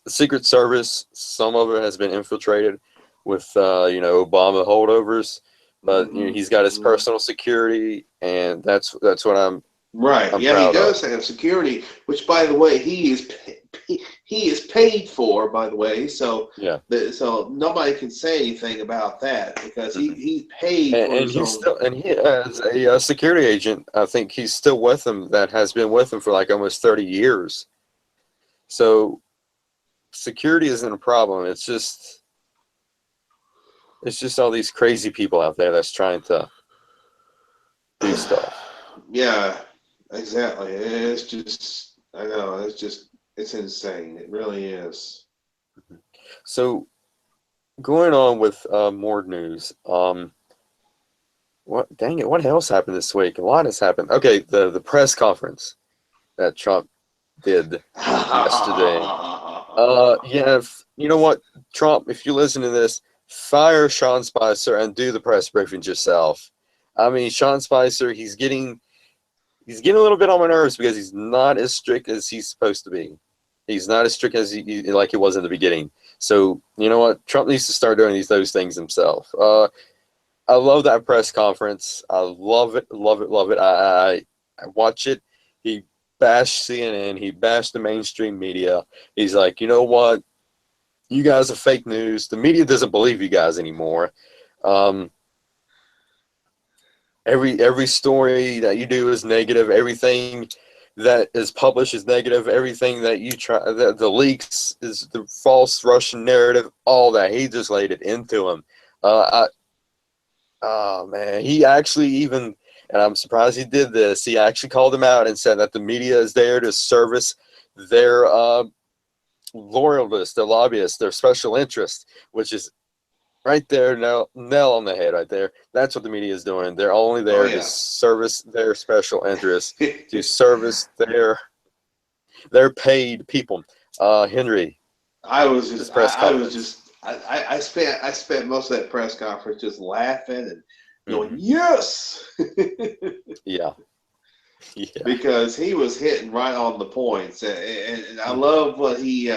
Secret Service, some of it has been infiltrated with Obama holdovers, but hmm he's got his personal security, and that's what right. I'm Yeah, he proud of. does have security. Which, by the way, he he is paid for, by the way. So Yeah. So nobody can say anything about that because he's paid for his own. And he as a security agent, I think he's still with them. That has been with them for like almost 30 years. So security isn't a problem. It's just all these crazy people out there that's trying to do stuff. Yeah, exactly. It's just, I know, it's insane. It really is. So going on with more news. What dang it? What else happened this week? A lot has happened. Okay, the press conference that Trump did yesterday. Yeah, you know what, Trump, if you listen to this, fire Sean Spicer and do the press briefings yourself. I mean, Sean Spicer, he's getting a little bit on my nerves because he's not as strict as he's supposed to be. He's not as strict as he was in the beginning. So you know what, Trump needs to start doing those things himself. I love that press conference. I love it, love it, love it. I watch it. He bashed CNN. He bashed the mainstream media. He's like, you know what? You guys are fake news. The media doesn't believe you guys anymore. Every story that you do is negative. Everything that is published is negative. Everything that you try, the leaks is the false Russian narrative. All that, he just laid it into him. Oh man, he actually even, and I'm surprised he did this, he actually called them out and said that the media is there to service their loyalists, their lobbyists, their special interest, which is right there, nail on the head right there. That's what the media is doing. They're only there to service their special interests, to service their paid people. Henry, I spent most of that press conference just laughing and going, yes. Yeah. Because he was hitting right on the points, and I love what he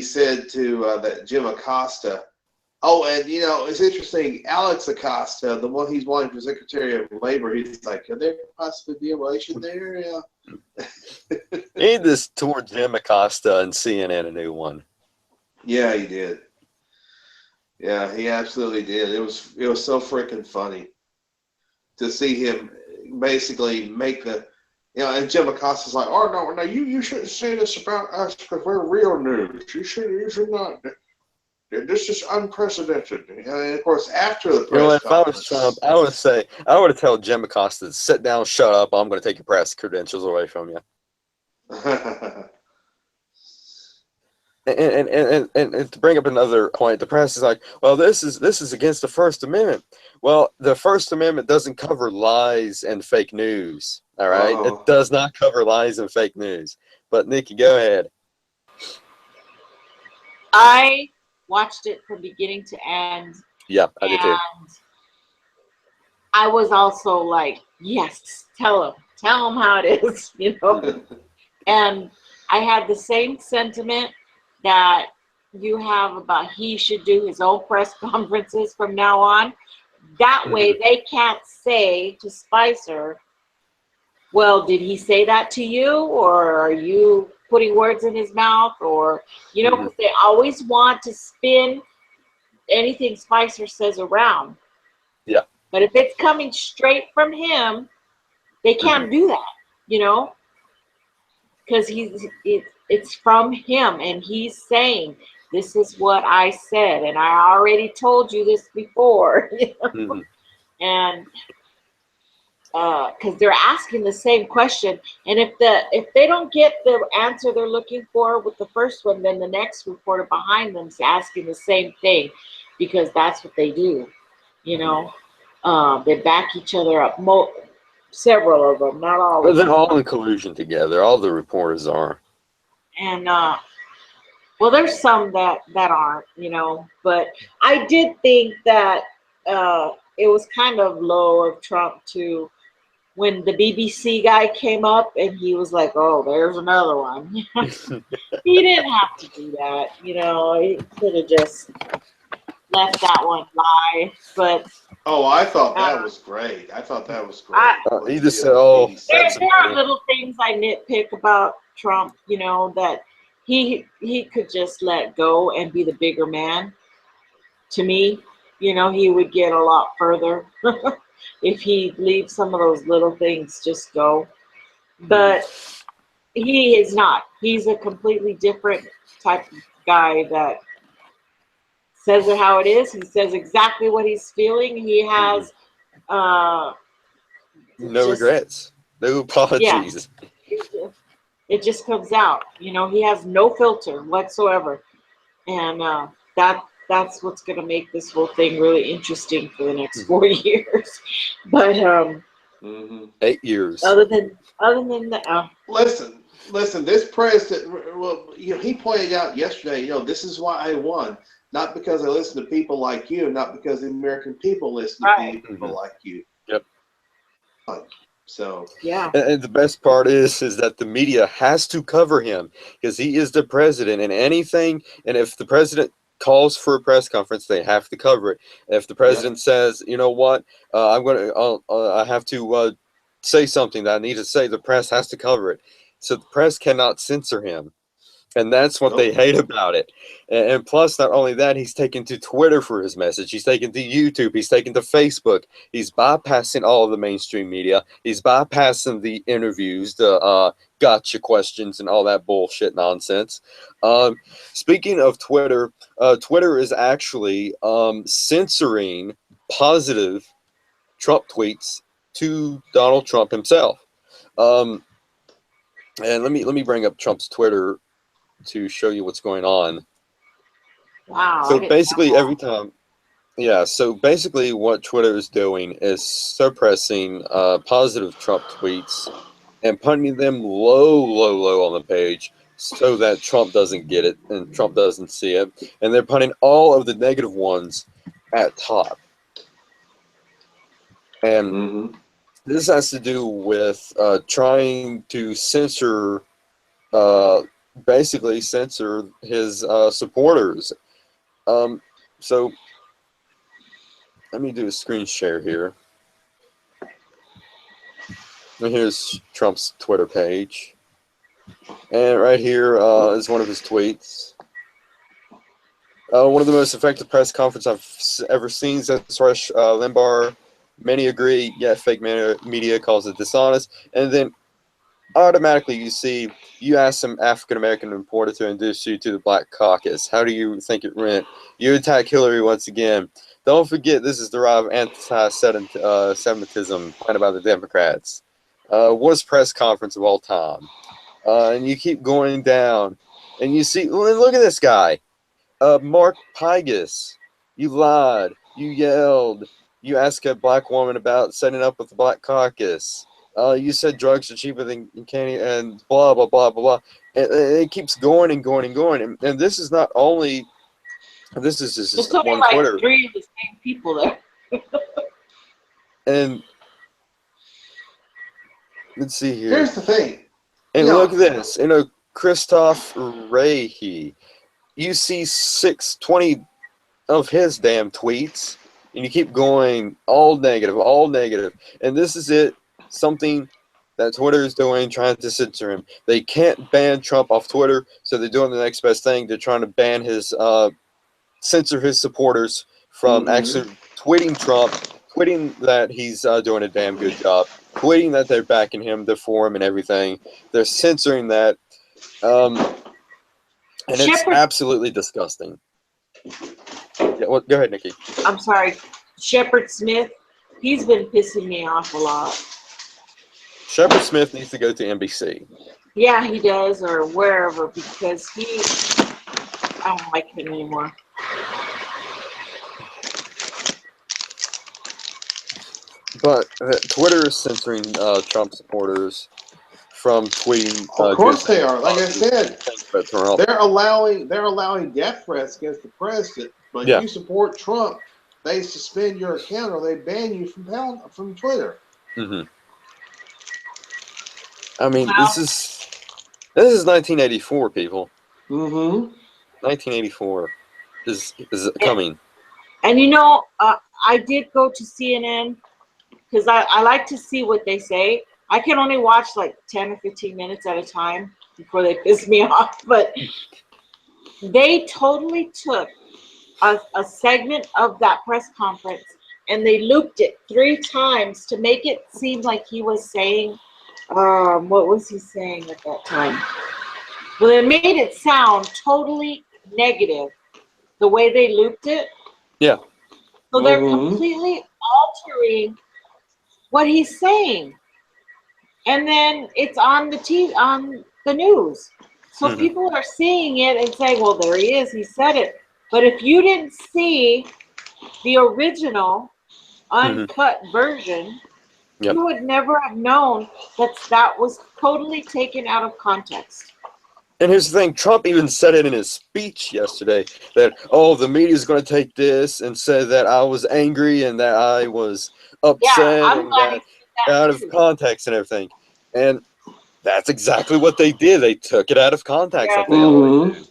said to that Jim Acosta. Oh, and you know, it's interesting. Alex Acosta, the one he's wanting for Secretary of Labor, he's like, could there possibly be a relation there? Yeah. He just tore Jim Acosta and CNN a new one. Yeah, he did. Yeah, he absolutely did. It was so freaking funny to see him basically make the, you know, and Jim Acosta's like, oh no, you shouldn't say this about us because we're real news. You should not. This is unprecedented. And of course, after the press if I was Trump, I would have told Jim Acosta, sit down, shut up. I'm going to take your press credentials away from you. And to bring up another point, the press is like, well, this is against the First Amendment. Well, the First Amendment doesn't cover lies and fake news. All right, it does not cover lies and fake news. But Nikki, go ahead. I watched it from beginning to end. Yeah, I did too. I was also like, yes, tell him how it is, you know. And I had the same sentiment that you have about he should do his own press conferences from now on. That way they can't say to Spicer, well, did he say that to you, or are you putting words in his mouth, or, you know, because they always want to spin anything Spicer says around. Yeah. But if it's coming straight from him, they can't do that, you know, because it's from him, and he's saying, this is what I said, and I already told you this before, you know? And because they're asking the same question, and if they don't get the answer they're looking for with the first one, then the next reporter behind them is asking the same thing, because that's what they do, you know. They back each other up. Several of them, not all. But they're all in collusion together. All the reporters are. And well, there's some that aren't, you know. But I did think that it was kind of low of Trump to, when the BBC guy came up and he was like, "Oh, there's another one." He didn't have to do that, you know. He could have just left that one lie. But I thought that was great. I thought that was great. He just said, "Oh, there are little things I nitpick about Trump, you know, that he could just let go and be the bigger man. To me, you know, he would get a lot further if he leaves some of those little things just go. But he is not. He's a completely different type of guy that says it how it is. He says exactly what he's feeling. He has no just, regrets, no yeah, apologies. it just comes out. You know, he has no filter whatsoever, and that's what's going to make this whole thing really interesting for the next 4 years. But 8 years. other than that, Listen. This president, well, you know, he pointed out yesterday. You know, this is why I won, not because I listen to people like you, not because the American people listen to right? people like you. Yep. So Yeah, And the best part is that the media has to cover him because he is the president, and anything. And if the president calls for a press conference, they have to cover it. If the president says, "You know what, I have to say something that I need to say," the press has to cover it. So the press cannot censor him. And that's what they hate about it. And plus, not only that, he's taken to Twitter for his message. He's taken to YouTube. He's taken to Facebook. He's bypassing all of the mainstream media. He's bypassing the interviews, the gotcha questions, and all that bullshit nonsense. Speaking of Twitter, Twitter is actually censoring positive Trump tweets to Donald Trump himself. And let me bring up Trump's Twitter to show you what's going on. wow. So basically, every time, yeah. So basically, what Twitter is doing is suppressing positive Trump tweets and putting them low on the page so that Trump doesn't get it and Trump doesn't see it, and they're putting all of the negative ones at top. And this has to do with trying to censor. Basically censor his supporters. So let me do a screen share here. And here's Trump's Twitter page. And right here is one of his tweets. One of the most effective press conferences I've ever seen, says Rush Limbaugh. Many agree, yet fake media calls it dishonest. And then automatically you ask some African American reporter to introduce you to the Black Caucus. How do you think it went? You attack Hillary once again. Don't forget this is the rise of anti-Semitism planted by the Democrats. Worst press conference of all time. And you keep going down, and you see, look at this guy, Mark Pigus. You lied. You yelled. You asked a black woman about setting up with the Black Caucus. You said drugs are cheaper than candy, and blah blah blah blah blah. And it keeps going and going and going. And this is not only. This is just only one like Twitter. 3 of the same people there. And let's see here. here's the thing. And look at this. Christoph Rehi. You see 620 of his damn tweets, and you keep going all negative. And this is it. Something that Twitter is doing, trying to censor him. They can't ban Trump off Twitter, so they're doing the next best thing. They're trying to ban his, censor his supporters from actually tweeting Trump, tweeting that he's doing a damn good job, tweeting that they're backing him, they're for him and everything. They're censoring that. And it's absolutely disgusting. Yeah, well, go ahead, Nikki. I'm sorry. Shepard Smith, he's been pissing me off a lot. Shepard Smith needs to go to NBC. Yeah, he does, or wherever, because I don't like him anymore. But Twitter is censoring Trump supporters from tweeting. Of course they are. Like I said, they're allowing death threats against the president. But if you support Trump, they suspend your account or they ban you from Twitter. Mm-hmm. I mean, this is 1984, people. 1984 is coming. And I did go to CNN because I like to see what they say. I can only watch like 10 or 15 minutes at a time. before they piss me off. But they totally took a segment of that press conference and they looped it 3 times to make it seem like he was saying, what was he saying at that time? Well, it made it sound totally negative the way they looped it. Yeah. So they're completely altering what he's saying. And then it's on the TV, on the news. So people are seeing it and saying, well, there he is, he said it. But if you didn't see the original uncut version, you would never have known that was totally taken out of context. And here's the thing, Trump even said it in his speech yesterday that, oh, the media's going to take this and say that I was angry and that I was upset and that out of context and everything. And that's exactly what they did. They took it out of context. Like they always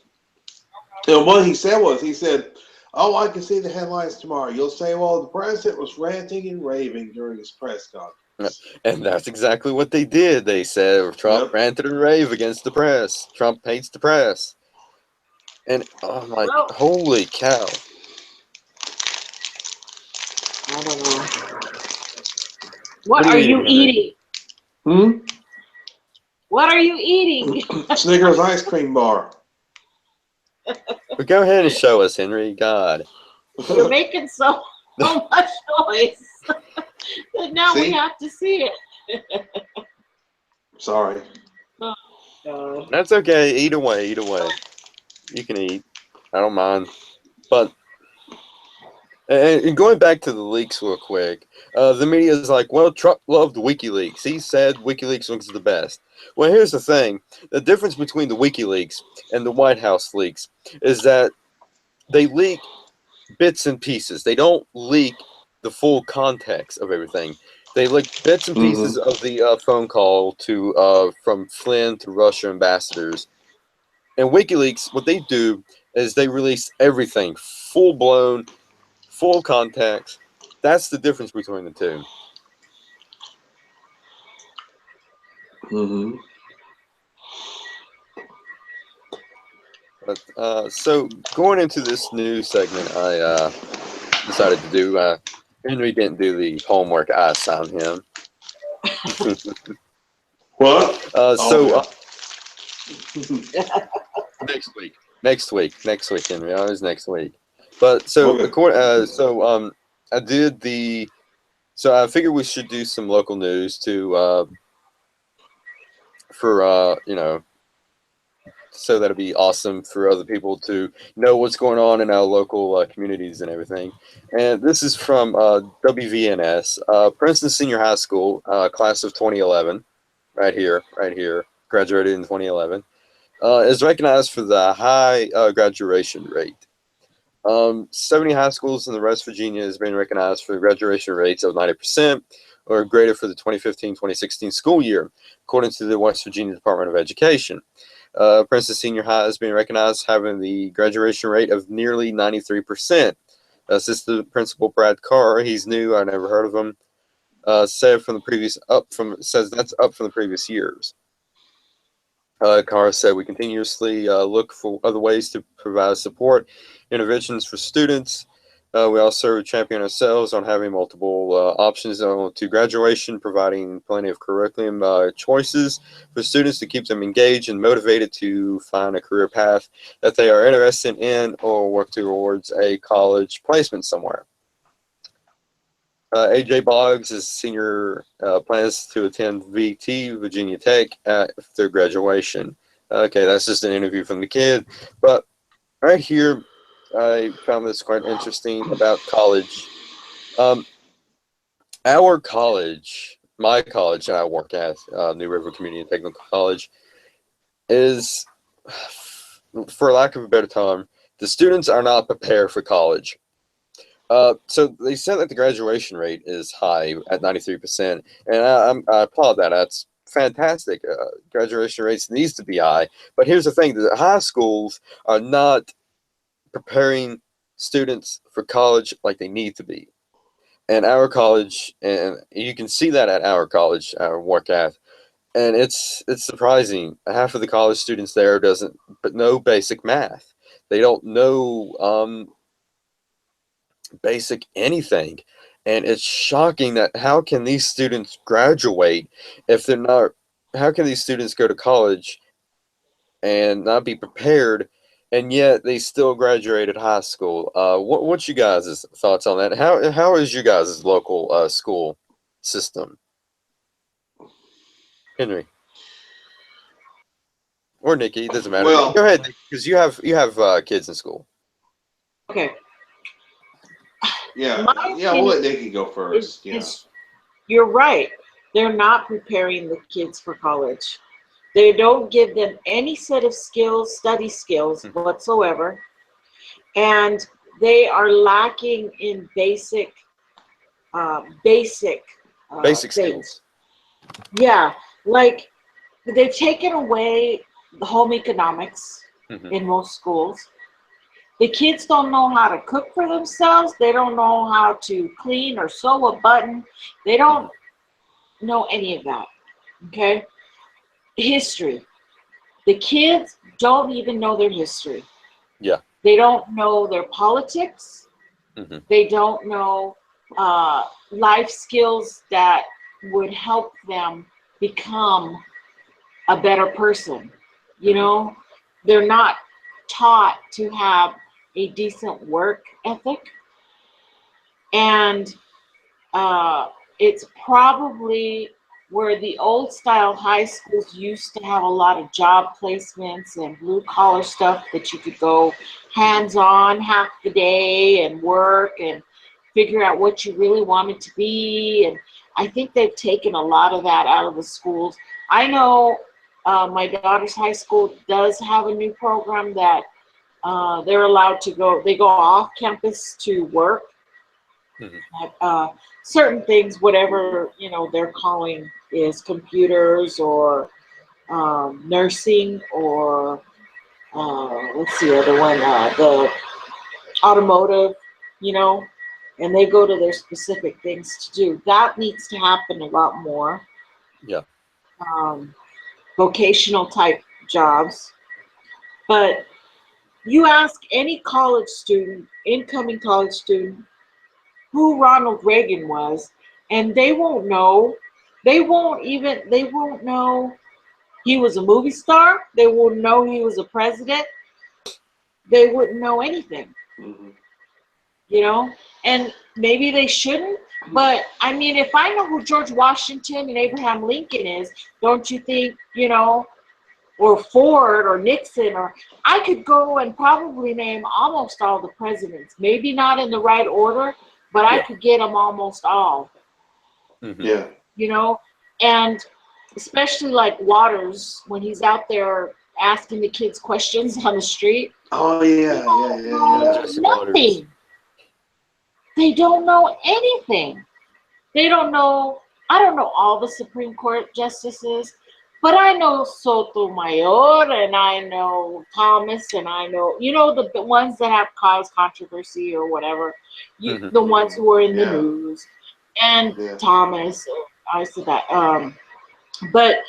do. And what he said, oh, I can see the headlines tomorrow. You'll say, well, the president was ranting and raving during his press conference. And that's exactly what they did. They said Trump ranted and raved against the press. Trump hates the press. And I'm like, holy cow. I don't know. What are you eating? What are you eating? Snickers ice cream bar. But go ahead and show us, Henry. God. You're making so much noise that now we have to see it. Sorry. Oh, that's okay. Eat away. Eat away. You can eat. I don't mind. But and going back to the leaks real quick, the media is like, well, Trump loved WikiLeaks. He said WikiLeaks was the best. Well, here's the thing. The difference between the WikiLeaks and the White House leaks is that they leak bits and pieces. They don't leak the full context of everything. They leak bits and pieces of the phone call to from Flynn to Russia ambassadors. And WikiLeaks, what they do is they release everything, full-blown, full context. That's the difference between the two. But so going into this new segment, I decided to do. Henry didn't do the homework I assigned him. What? Next week, Henry. Always next week. But so I did the. So I figured we should do some local news to for so that'd be awesome for other people to know what's going on in our local communities and everything. And this is from WVNS, Princeton Senior High School, class of 2011, right here, graduated in 2011, is recognized for the high graduation rate. 70 high schools in the West Virginia has been recognized for graduation rates of 90% or greater for the 2015-2016 school year, according to the West Virginia Department of Education. Princeton Senior High has been recognized having the graduation rate of nearly 93%. Assistant Principal Brad Carr, he's new, I never heard of him, says that's up from the previous years. Carr said, we continuously look for other ways to provide support, interventions for students. We also champion ourselves on having multiple options to graduation, providing plenty of curriculum choices for students to keep them engaged and motivated to find a career path that they are interested in or work towards a college placement somewhere. AJ Boggs is senior, plans to attend VT, Virginia Tech, after graduation. Okay, that's just an interview from the kid. But right here, I found this quite interesting about college. Our college, my college I work at, New River Community Technical College, is, for lack of a better term, the students are not prepared for college. So they said that the graduation rate is high at 93%, and I applaud that. That's fantastic. Graduation rates needs to be high. But here's the thing: the high schools are not preparing students for college like they need to be. And our college, and you can see that at our college, our work at, and it's surprising. Half of the college students there doesn't but know basic math. They don't know basic anything, and it's shocking that how can these students graduate if they're not? How can these students go to college and not be prepared, and yet they still graduated high school? What's you guys' thoughts on that? How is you guys' local school system, Henry or Nikki? It doesn't matter. Well, Go ahead, because you have kids in school. Okay. yeah, My yeah. We'll let opinion Nikki go first. Yeah. you're right. They're not preparing the kids for college. They don't give them any set of skills, study skills whatsoever, and they are lacking in basic Basic things. skills. Yeah, like they've taken away the home economics Mhm. in most schools. The kids don't know how to cook for themselves. They don't know how to clean or sew a button. They don't know any of that. Okay? History. The kids don't even know their history. Yeah. They don't know their politics. Hmm. They don't know life skills that would help them become a better person. You know, they're not taught to have a decent work ethic, and uh, it's probably where the old style high schools used to have a lot of job placements and blue collar stuff that you could go hands on half the day and work and figure out what you really wanted to be. And I think they've taken a lot of that out of the schools. I know my daughter's high school does have a new program that they're allowed to go, they go off campus to work at certain things, whatever, you know, their calling is, computers or nursing or what's the other one, the automotive, you know, and they go to their specific things to do. That needs to happen a lot more. Yeah. Um, Vocational type jobs. But you ask any college student, incoming college student, who Ronald Reagan was, and they won't know. They won't know he was a movie star. They won't know he was a president. They wouldn't know anything, you know? And maybe they shouldn't, but I mean, if I know who George Washington and Abraham Lincoln is, don't you think, you know, or Ford or Nixon, or I could go and probably name almost all the presidents. Maybe not in the right order, but I Yeah. could get them almost all. Yeah. You know, and especially like Waters when he's out there asking the kids questions on the street. Oh yeah, yeah, Don't yeah, know yeah. Jesse Waters. nothing. They don't know anything. They don't know. I don't know all the Supreme Court justices, but I know Sotomayor and I know Thomas and I know, you know, the ones that have caused controversy or whatever, the ones who are in the Yeah. news, and Yeah. Thomas. I said that. But I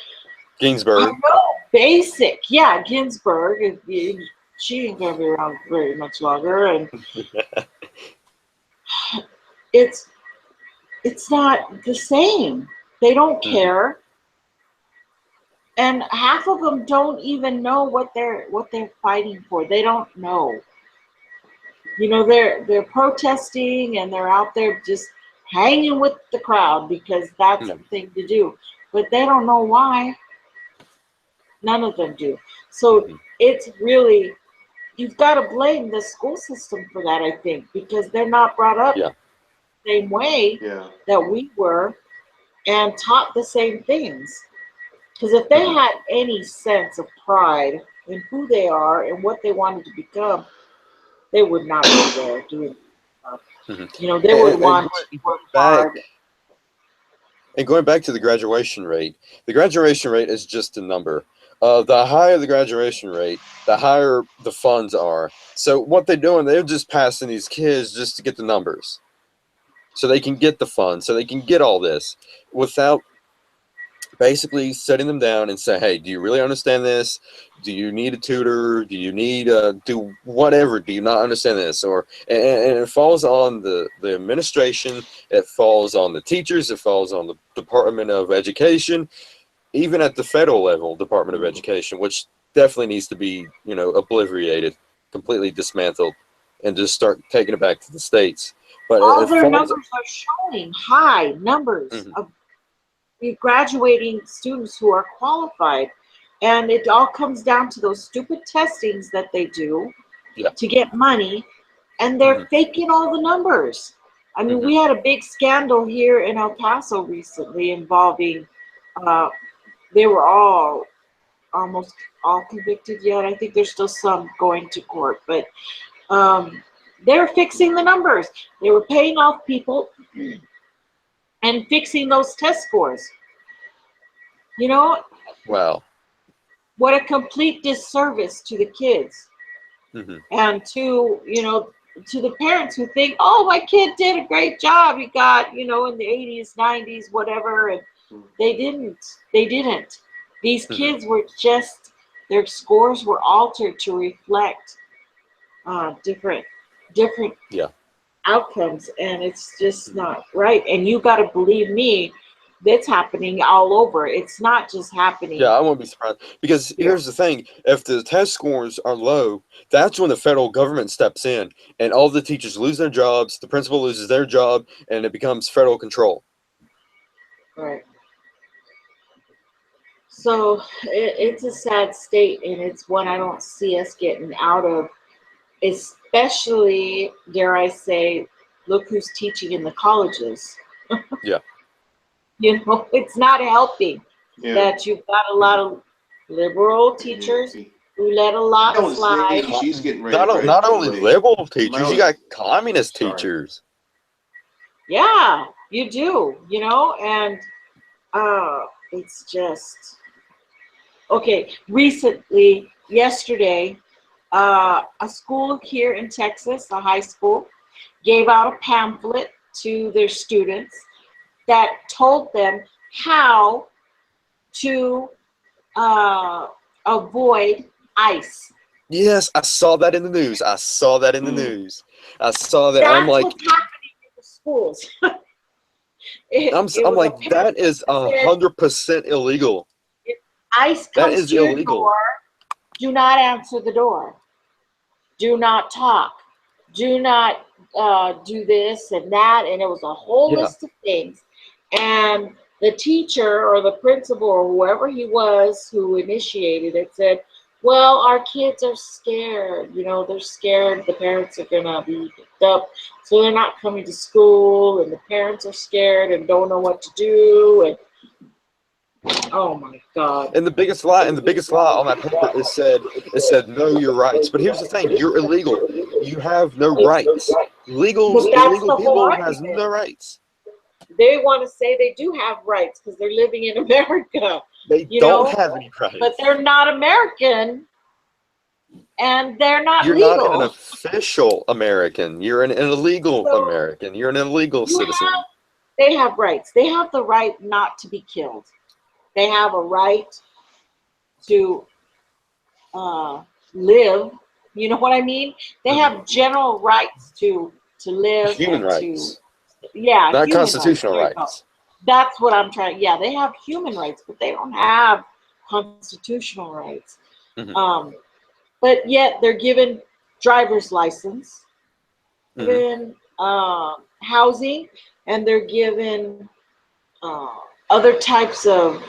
Ginsburg. know basic. Yeah, Ginsburg. She ain't gonna be around very much longer, and it's it's not the same. They don't care, and half of them don't even know what they're fighting for. They don't know. You know, they're protesting and they're out there just hanging with the crowd because that's the thing to do, but they don't know why. None of them do. So it's really, you've got to blame the school system for that, I think, because they're not brought up Yeah. the same way Yeah. that we were and taught the same things. Because if they had any sense of pride in who they are and what they wanted to become, they would not be there doing stuff. You know, they would want to work hard. And going back to the graduation rate is just a number. The higher the graduation rate, the higher the funds are. So what they're doing, they're just passing these kids just to get the numbers, so they can get the funds, so they can get all this without basically setting them down and say, hey, do you really understand this? Do you need a tutor? Do you need do whatever? Do you not understand this? Or and it falls on the administration. It falls on the teachers. It falls on the Department of Education, even at the federal level, Department of Education, which definitely needs to be, you know, obliterated, completely dismantled, and just start taking it back to the states. But all their numbers are showing high numbers of graduating students who are qualified, and it all comes down to those stupid testings that they do to get money, and they're faking all the numbers. I mean, we had a big scandal here in El Paso recently involving they were all almost all convicted yet. I think there's still some going to court, but they're fixing the numbers. They were paying off people and fixing those test scores. You know, wow, what a complete disservice to the kids and to, you know, to the parents who think, oh, my kid did a great job. He got, you know, in the 80s, 90s, whatever, and they didn't. They didn't. These kids were just, their scores were altered to reflect different outcomes, and it's just not right. And you got to believe me, that's happening all over. It's not just happening. Yeah, I won't be surprised, because here's the thing: if the test scores are low, that's when the federal government steps in, and all the teachers lose their jobs, the principal loses their job, and it becomes federal control. Right. So it's a sad state, and it's one I don't see us getting out of, especially, dare I say, look who's teaching in the colleges. Yeah. You know, it's not helping that you've got a lot of liberal teachers who let a lot slide. She's getting ready. Not only liberal teachers, you got communist teachers. Yeah, you do, you know, and it's just okay. Recently, yesterday, a school here in Texas, a high school, gave out a pamphlet to their students that told them how to avoid ice. Yes, I saw that in the news. I saw that. I'm like, what's happening in the schools. I'm like, that is 100% illegal. If ice comes to your door, do not answer the door. Do not talk. Do not do this and that. And it was a whole list of things. And the teacher or the principal or whoever he was who initiated it said, well, our kids are scared. You know, they're scared the parents are going to be picked up. So they're not coming to school, and the parents are scared and don't know what to do. And oh my God. And the biggest lie on that paper it said know your rights. But here's the thing, you're illegal. You have no rights. Illegal people has no rights. They want to say they do have rights because they're living in America. They don't have any rights. But they're not American, and they're not legal. You're not an official American. You're an illegal American. You're an illegal citizen. They have rights. They have the right not to be killed. They have a right to live. You know what I mean? They have general rights to live. Human rights. Not constitutional rights. That's what I'm trying. Yeah, they have human rights, but they don't have constitutional rights. But yet they're given driver's license, given housing, and they're given other types of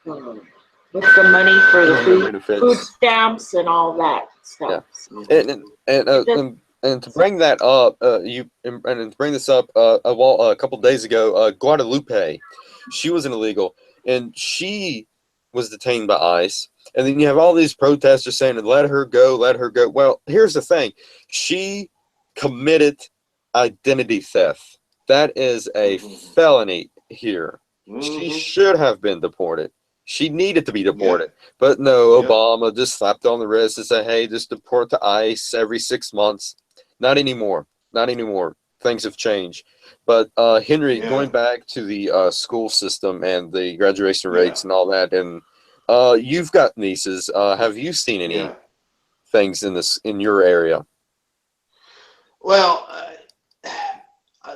what's the money for the food stamps and all that stuff. Yeah. And to bring that up, to bring this up, a couple days ago, Guadalupe, she was an illegal, and she was detained by ICE. And then you have all these protesters saying, "Let her go, let her go." Well, here's the thing: she committed identity theft. That is a felony here. She should have been deported. She needed to be deported, but no. Obama just slapped on the wrist and said, "Hey, just deport to ICE every 6 months." Not anymore. Not anymore. things have changed. But Henry, Yeah, going back to the school system and the graduation yeah, rates and all that, and you've got nieces. Have you seen any yeah. things in your area? Well, uh,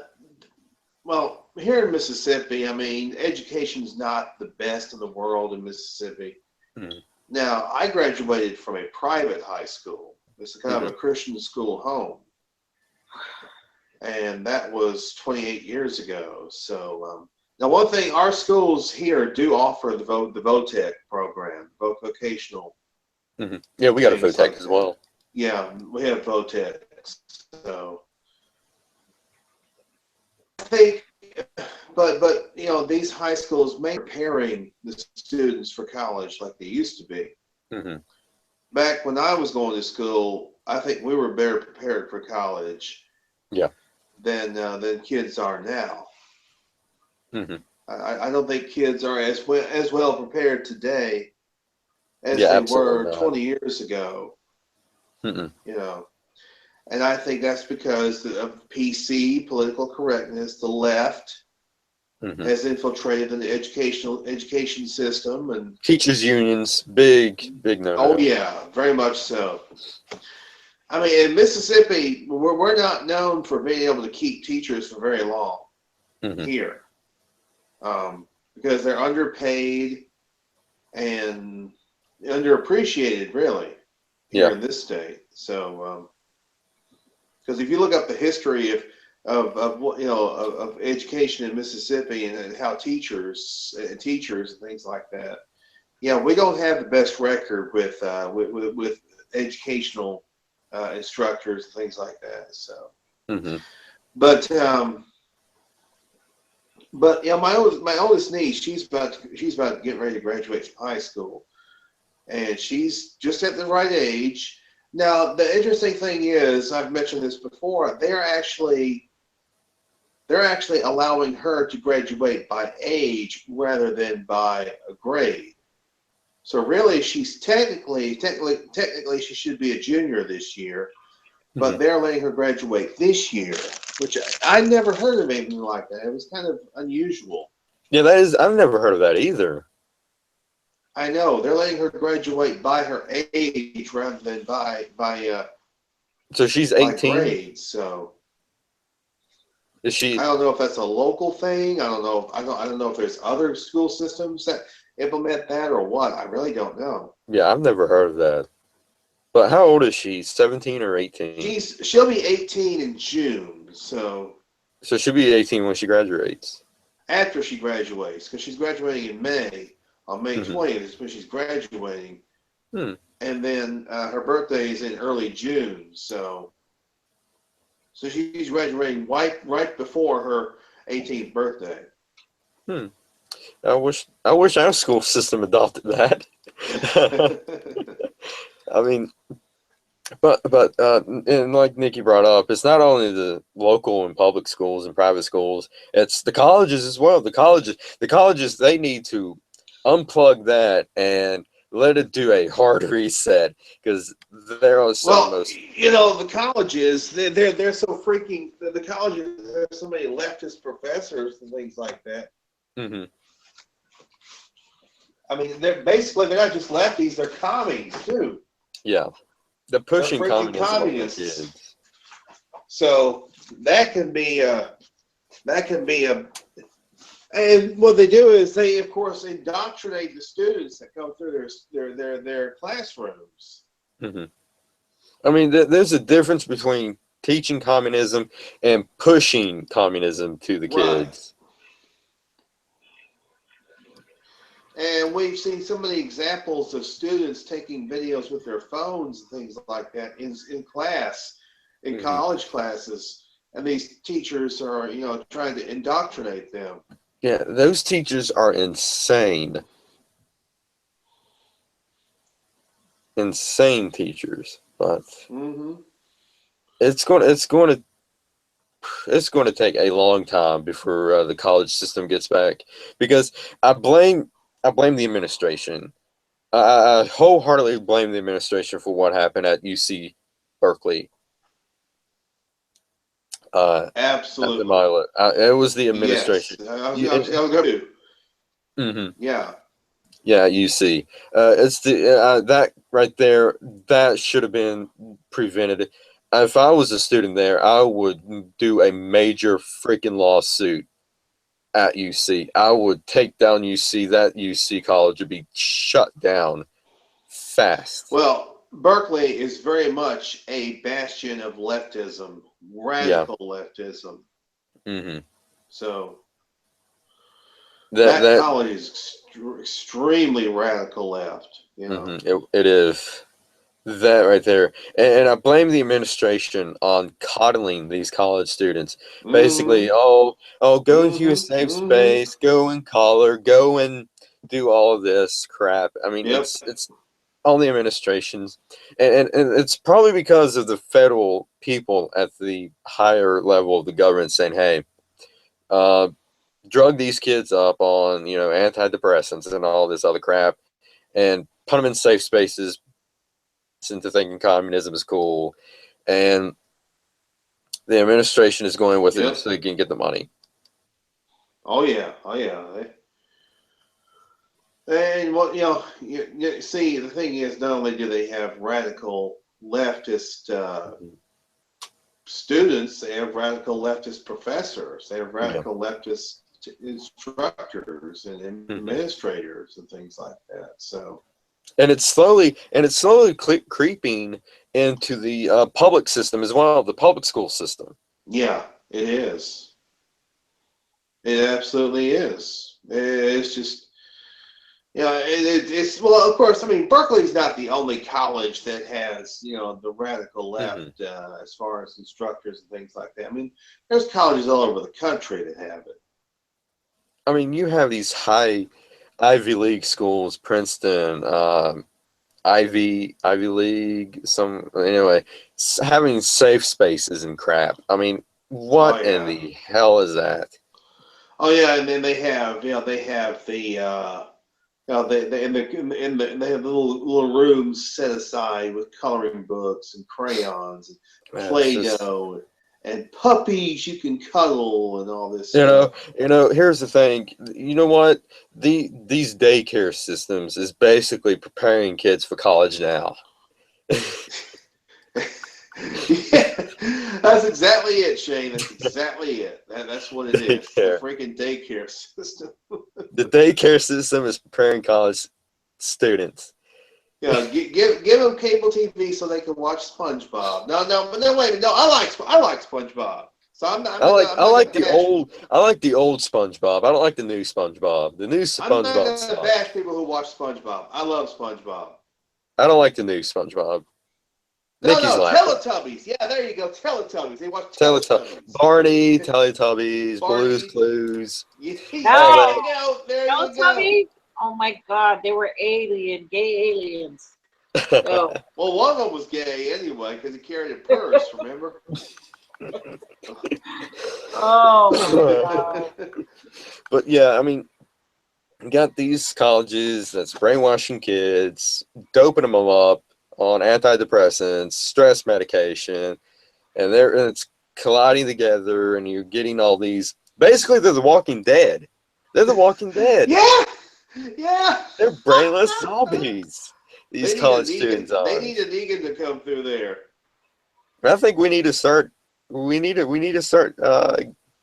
well, here in Mississippi, I mean, education's not the best in the world in Mississippi. Mm-hmm. Now, I graduated from a private high school. It's a kind of a Christian school home, and that was 28 years ago. So now, one thing, our schools here do offer the VOTEC program, vocational Mm-hmm. Yeah, we got a things Votech like as that. well. Yeah, we have VOTEC. So I think, but you know, these high schools may be preparing the students for college like they used to be. Mm-hmm. Back when I was going to school, I think we were better prepared for college Yeah. than kids are now. Mm-hmm. I don't think kids are as well prepared today as Yeah, they absolutely were not. 20 years ago. Mm-mm. You know, and I think that's because of PC, political correctness. The left Mm-hmm. has infiltrated in the education system, and Teachers unions, big oh no-no. yeah, very much so. I mean, in Mississippi, we're not known for being able to keep teachers for very long Mm-hmm. here, because they're underpaid and underappreciated, really, here Yeah. in this state. So, because if you look up the history of what you know of education in Mississippi and how teachers and things like that, yeah, we don't have the best record with educational instructors and things like that. So, Mm-hmm. but yeah, my oldest niece, she's about getting ready to graduate from high school, and she's just at the right age. Now, the interesting thing is, I've mentioned this before, they're actually allowing her to graduate by age rather than by a grade. So really, she's technically she should be a junior this year, Mm-hmm. but they're letting her graduate this year, which I never heard of anything like that. It was kind of unusual. Yeah, that is. I've never heard of that either. I know they're letting her graduate by her age rather than So she's by 18. grades. So Is I she? don't know if that's a local thing. I don't know if there's other school systems that implement that or what. I really don't know. Yeah, I've never heard of that. But how old is she? 17 or 18? She'll be 18 in June. So So she'll be 18 when she graduates. after she graduates, because she's graduating in May, on May Mm-hmm. 20th is when she's graduating, Hmm. and then her birthday is in early June. So she's graduating right before her 18th birthday. Hmm. I wish our school system adopted that. I mean, but and like Nikki brought up, it's not only the local and public schools and private schools; it's the colleges as well. The colleges, they need to unplug that and let it do a hard reset, because there are some of the Well, most. you know, the colleges, they're so freaking, the colleges, there's so many leftist professors and things like that. Mm-hmm. I mean, they're not just lefties, they're commies too. Yeah, the They're pushing freaking communism on the communists. kids. So that can be and what they do is they, of course, indoctrinate the students that come through their classrooms. Mm-hmm. I mean, there's a difference between teaching communism and pushing communism to the Right. kids. And we've seen so many examples of students taking videos with their phones and things like that in class, in Mm-hmm. college classes, and these teachers are, trying to indoctrinate them. Yeah, those teachers are insane. Insane teachers. But Mm-hmm. it's going to take a long time before the college system gets back, because I blame the administration. I wholeheartedly blame the administration for what happened at UC Berkeley. Absolutely. It was the Yes. administration. I was going to. Mm-hmm. Yeah. Yeah, UC. It's that right there. That should have been prevented. If I was a student there, I would do a major freaking lawsuit at UC. I would take down UC. That UC college would be shut down fast. Well, Berkeley is very much a bastion of leftism, Yeah. radical leftism. Mm-hmm. So That that that college is extremely radical left. You know. mm-hmm. It is. That right there. And I blame the administration on coddling these college students. Basically, Mm-hmm. go into a Mm-hmm. safe Mm-hmm. space, go and collar, go and do all of this crap. I mean, Yep. it's all the administrations. And it's probably because of the federal people at the higher level of the government saying, hey, uh, drug these kids up on, antidepressants and all this other crap and put them in safe spaces into thinking communism is cool, and the administration is going with it Yep. so they can get the money. Oh yeah. Oh yeah. And what you see, the thing is, not only do they have radical leftist students, they have radical leftist professors, they have Yeah. radical leftist instructors and administrators and things like that. So, And it's slowly creeping into the public system as well, the public school system. yeah, it is. It absolutely is. It's just, it's well, of course. I mean, Berkeley's not the only college that has, the radical left as far as instructors and things like that. I mean, there's colleges all over the country that have it. I mean, you have these high Ivy League schools, Princeton, Ivy League, having safe spaces and crap. I mean, Oh what in yeah. the hell is that? Oh yeah, and then they have, they have the, they have little rooms set aside with coloring books and crayons and Man, it's just, Play-Doh and puppies you can cuddle and all this stuff. here's the thing. You know what? These daycare systems is basically preparing kids for college now. Yeah, that's exactly it, Shane. That's exactly it. That's what it is. The freaking daycare system. The daycare system is preparing college students. Give them cable TV so they can watch SpongeBob. No, wait, no. I like SpongeBob. So I like the old SpongeBob. I don't like the new SpongeBob. The new I'm not SpongeBob gonna bash people who watch SpongeBob. I love SpongeBob. I don't like the new SpongeBob. No, Nikki's laughing. Teletubbies. Yeah, there you go. Teletubbies. They watch Teletubbies. Barney, Teletubbies, Blue's Clues. No. There you go. Teletubbies? Oh my God, they were gay aliens. Well, one of them was gay anyway because he carried a purse. Remember? Oh my God. But yeah, I mean, you got these colleges that's brainwashing kids, doping them up on antidepressants, stress medication, and it's colliding together, and you're getting all these. Basically, they're the Walking Dead. They're the Walking Dead. Yeah. They're brainless zombies. These college students are. They need a Negan to come through there. I think we need to start. We need to start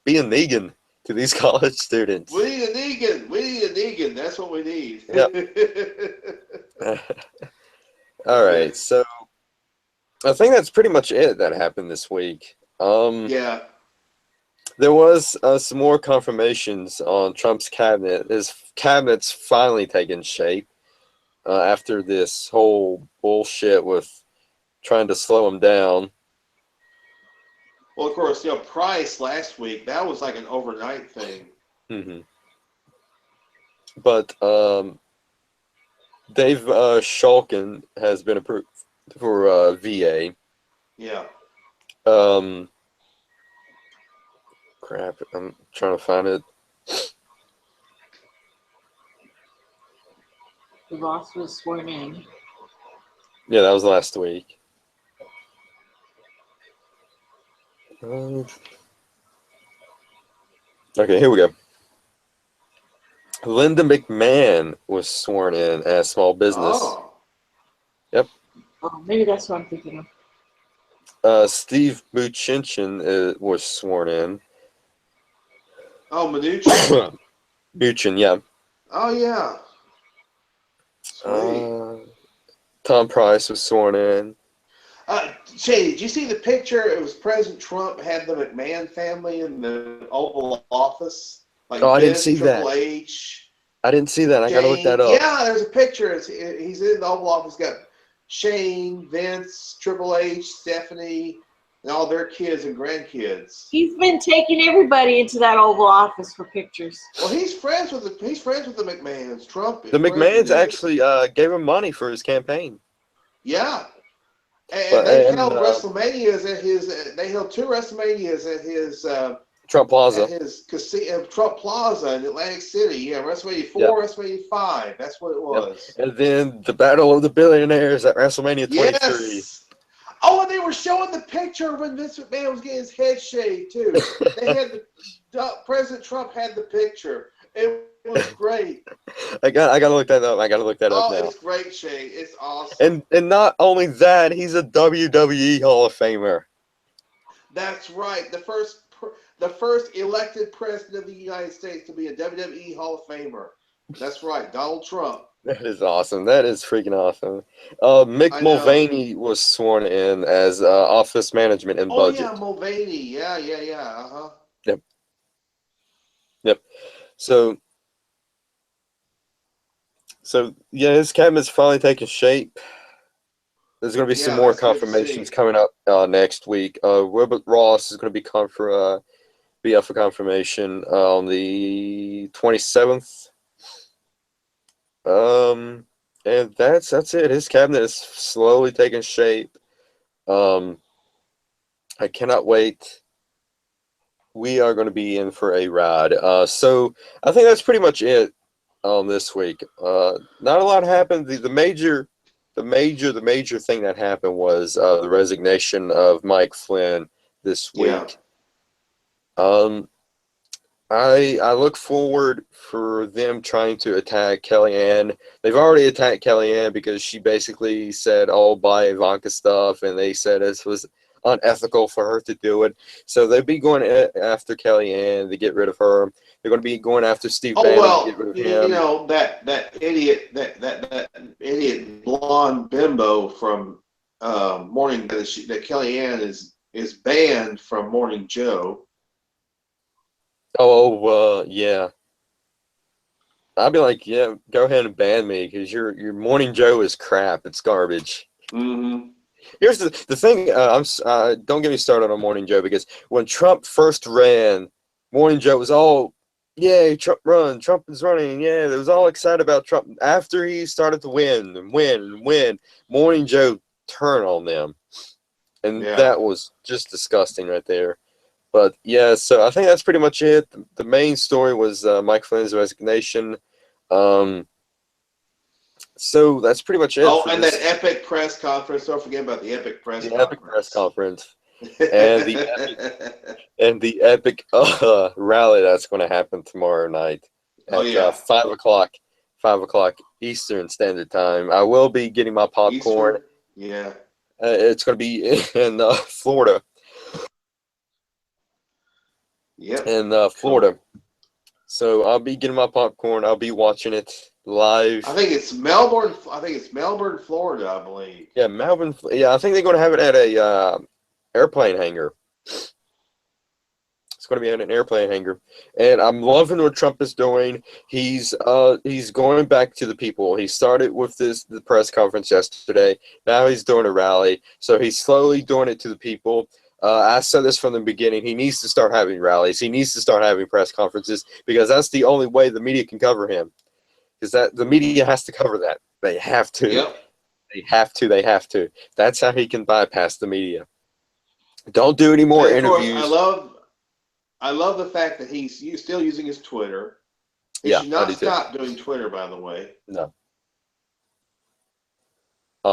being Negan to these college students. We need a Negan. That's what we need. Yep. All right, so I think that's pretty much it that happened this week. Yeah. There was some more confirmations on Trump's cabinet. His cabinet's finally taken shape after this whole bullshit with trying to slow him down. Well, of course, Price last week, that was like an overnight thing. Mm-hmm. But Dave Shulkin has been approved for VA. Yeah. Crap, I'm trying to find it. The boss was sworn in. Yeah, that was last week. Okay, here we go. Linda McMahon was sworn in as small business. Oh. Yep. Oh, maybe that's what I'm thinking of. Steve Mnuchin was sworn in. Oh, Mnuchin. Mnuchin, yeah. Oh yeah. Sweet. Tom Price was sworn in. Shay, did you see the picture? It was President Trump had the McMahon family in the Oval Office, like Oh, I didn't Vince, see Triple that. H, I didn't see that. I gotta look that Shane. up. Yeah, there's a picture. He's in the Oval Office. Got Shane, Vince, Triple H, Stephanie, and all their kids and grandkids. He's been taking everybody into that Oval Office for pictures. Well, he's friends with the McMahons. Trump. The McMahons President is. actually gave him money for his campaign. Yeah. And But they've held WrestleManias at his. They held 2 WrestleManias at his Trump Plaza. at his casino, Trump Plaza in Atlantic City. Yeah, WrestleMania 4, Yep. WrestleMania 5. That's what it was. Yep. And then the Battle of the Billionaires at WrestleMania 23. Yes. Oh, and they were showing the picture when Vince McMahon was getting his head shaved too. They had President Trump had the picture. It was great. I gotta look that up. I gotta look that up now. Oh, it's great, Shay. It's awesome. And not only that, he's a WWE Hall of Famer. That's right. The first elected president of the United States to be a WWE Hall of Famer. That's right, Donald Trump. That is awesome. That is freaking awesome. Mick Mulvaney was sworn in as office management and budget. Oh yeah, Mulvaney. Yeah. Uh-huh. Yep. So yeah, his cabinet's finally taking shape. There's going to be some more confirmations coming up next week. Robert Ross is going to be up for confirmation on the 27th. And that's it. His cabinet is slowly taking shape. I cannot wait. We are going to be in for a ride. So I think that's pretty much it this week. Not a lot happened. The major thing that happened was the resignation of Mike Flynn this week. I look forward for them trying to attack Kellyanne. They've already attacked Kellyanne because she basically said, "Oh, buy Ivanka stuff," and they said it was unethical for her to do it. So they'll be going after Kellyanne to get rid of her. They're going to be going after Steve Bannon to get rid of him. You know that idiot blonde bimbo from Morning that Kellyanne is banned from Morning Joe. Oh, yeah. I'd be like, yeah, go ahead and ban me because your Morning Joe is crap. It's garbage. Mm-hmm. Here's the thing. Don't get me started on Morning Joe because when Trump first ran, Morning Joe was all, yay, Trump run. Trump is running. Yeah, they was all excited about Trump. After he started to win, Morning Joe turned on them. And that was just disgusting right there. But yeah, so I think that's pretty much it. The main story was Mike Flynn's resignation. So that's pretty much it. Oh, and that epic press conference. Don't forget about the epic press conference. Epic press conference. And the epic rally that's going to happen tomorrow night at 5 o'clock Eastern Standard Time. I will be getting my popcorn. Eastern? Yeah. It's going to be in Florida. Yep. In Florida. So I'll be getting my popcorn. I'll be watching it live. I think it's Melbourne, Florida, I believe. Yeah, Melbourne. Yeah, I think they're going to have it at a airplane hangar. It's going to be at an airplane hangar. And I'm loving what Trump is doing. He's going back to the people. He started with the press conference yesterday. Now he's doing a rally. So he's slowly doing it to the people. I said this from the beginning. He needs to start having rallies. He needs to start having press conferences because that's the only way the media can cover him. Because that the media has to cover that. They have to. Yep. They have to. That's how he can bypass the media. Don't do any more interviews. Course, I love the fact that he's still using his Twitter. He should not stop doing Twitter, by the way. No.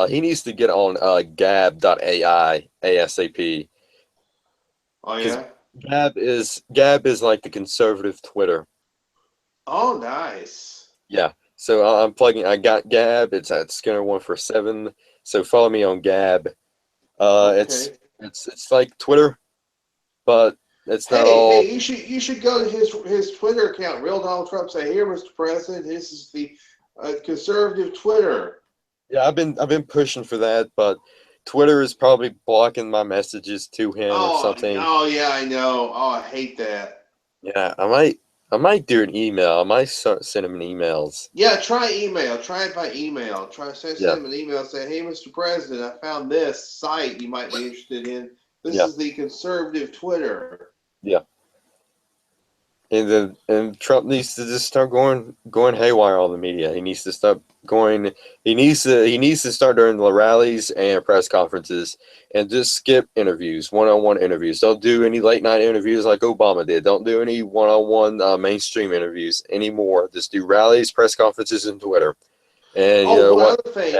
He needs to get on gab.ai ASAP. Oh, yeah? Gab is like the conservative Twitter. Oh, nice. Yeah. So I'm plugging. I got Gab. It's at Skinner147. So follow me on Gab. Okay. It's like Twitter, but it's not all. Hey, you should go to his Twitter account, Real Donald Trump. Say, here, Mr. President, this is the conservative Twitter. Yeah, I've been pushing for that, but Twitter is probably blocking my messages to him or something. Oh yeah, I know. Oh, I hate that. Yeah, I might do an email. I might start sending him emails. Yeah, try email. Try it by email. Send Yeah, him an email. Say, hey, Mr. President, I found this site you might be interested in. This yeah, is the conservative Twitter. yeah. And Trump needs to just start going haywire on the media. He needs to stop going. He needs to start during the rallies and press conferences and just skip interviews, one-on-one interviews. Don't do any late night interviews like Obama did. Don't do any one-on-one mainstream interviews anymore. Just do rallies, press conferences, and Twitter. And you Oh, know one what? other thing,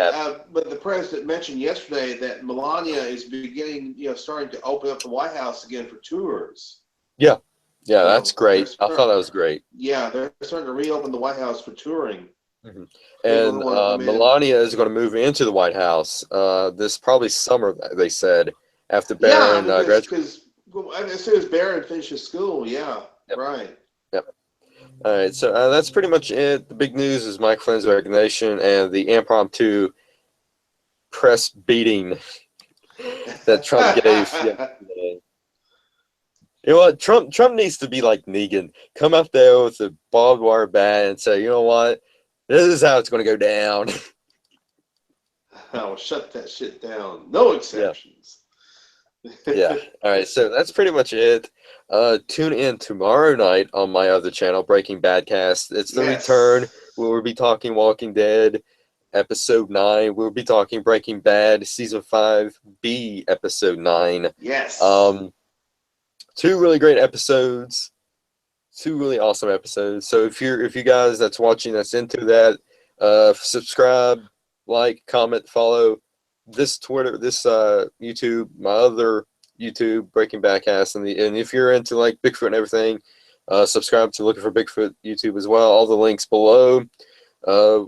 but the president mentioned yesterday that Melania is beginning, starting to open up the White House again for tours. Yeah, yeah, that's great. I thought that was great. Yeah, they're starting to reopen the White House for touring. Mm-hmm. People And who want to come in. Melania is going to move into the White House this probably summer, they said, after Yeah, Barron graduates. because as soon as Barron finishes school, yeah, Yep. right. Yep. All right, so that's pretty much it. The big news is Mike Flynn's resignation and the impromptu press beating that Trump gave yesterday. You know what? Trump needs to be like Negan. Come up there with a barbed wire bat and say, you know what? This is how it's going to go down. I'll shut that shit down. No exceptions. Yeah. All right. So that's pretty much it. Tune in tomorrow night on my other channel, Breaking Bad Cast. It's the return. We'll be talking Walking Dead, episode 9. We'll be talking Breaking Bad, season 5B, episode 9. Yes. 2 really great episodes. 2 really awesome episodes. So if you guys that's watching that's into that, subscribe, like, comment, follow this Twitter, this YouTube, my other YouTube, Breaking Backcast, and if you're into like Bigfoot and everything, subscribe to Looking for Bigfoot YouTube as well. All the links below.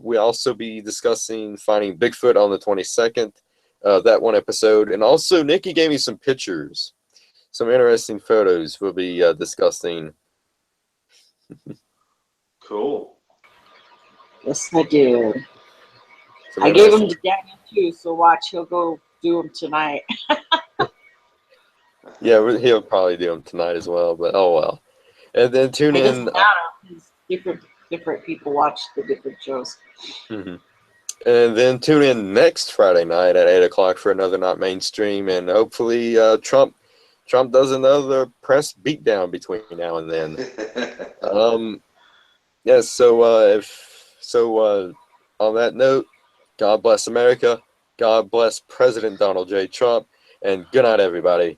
We also be discussing finding Bigfoot on the 22nd, that one episode, and also Nikki gave me some pictures, some interesting photos we'll be discussing. Cool. Yes, I did. I gave him to Daniel too, so watch, he'll go do them tonight. Yeah, he'll probably do them tonight as well, but oh well. And then tune in. It doesn't matter. Different people watch the different shows. Mm-hmm. And then tune in next Friday night at 8 o'clock for another Not Mainstream, and hopefully Trump does another press beatdown between now and then. Yes. So on that note, God bless America. God bless President Donald J. Trump, and good night, everybody.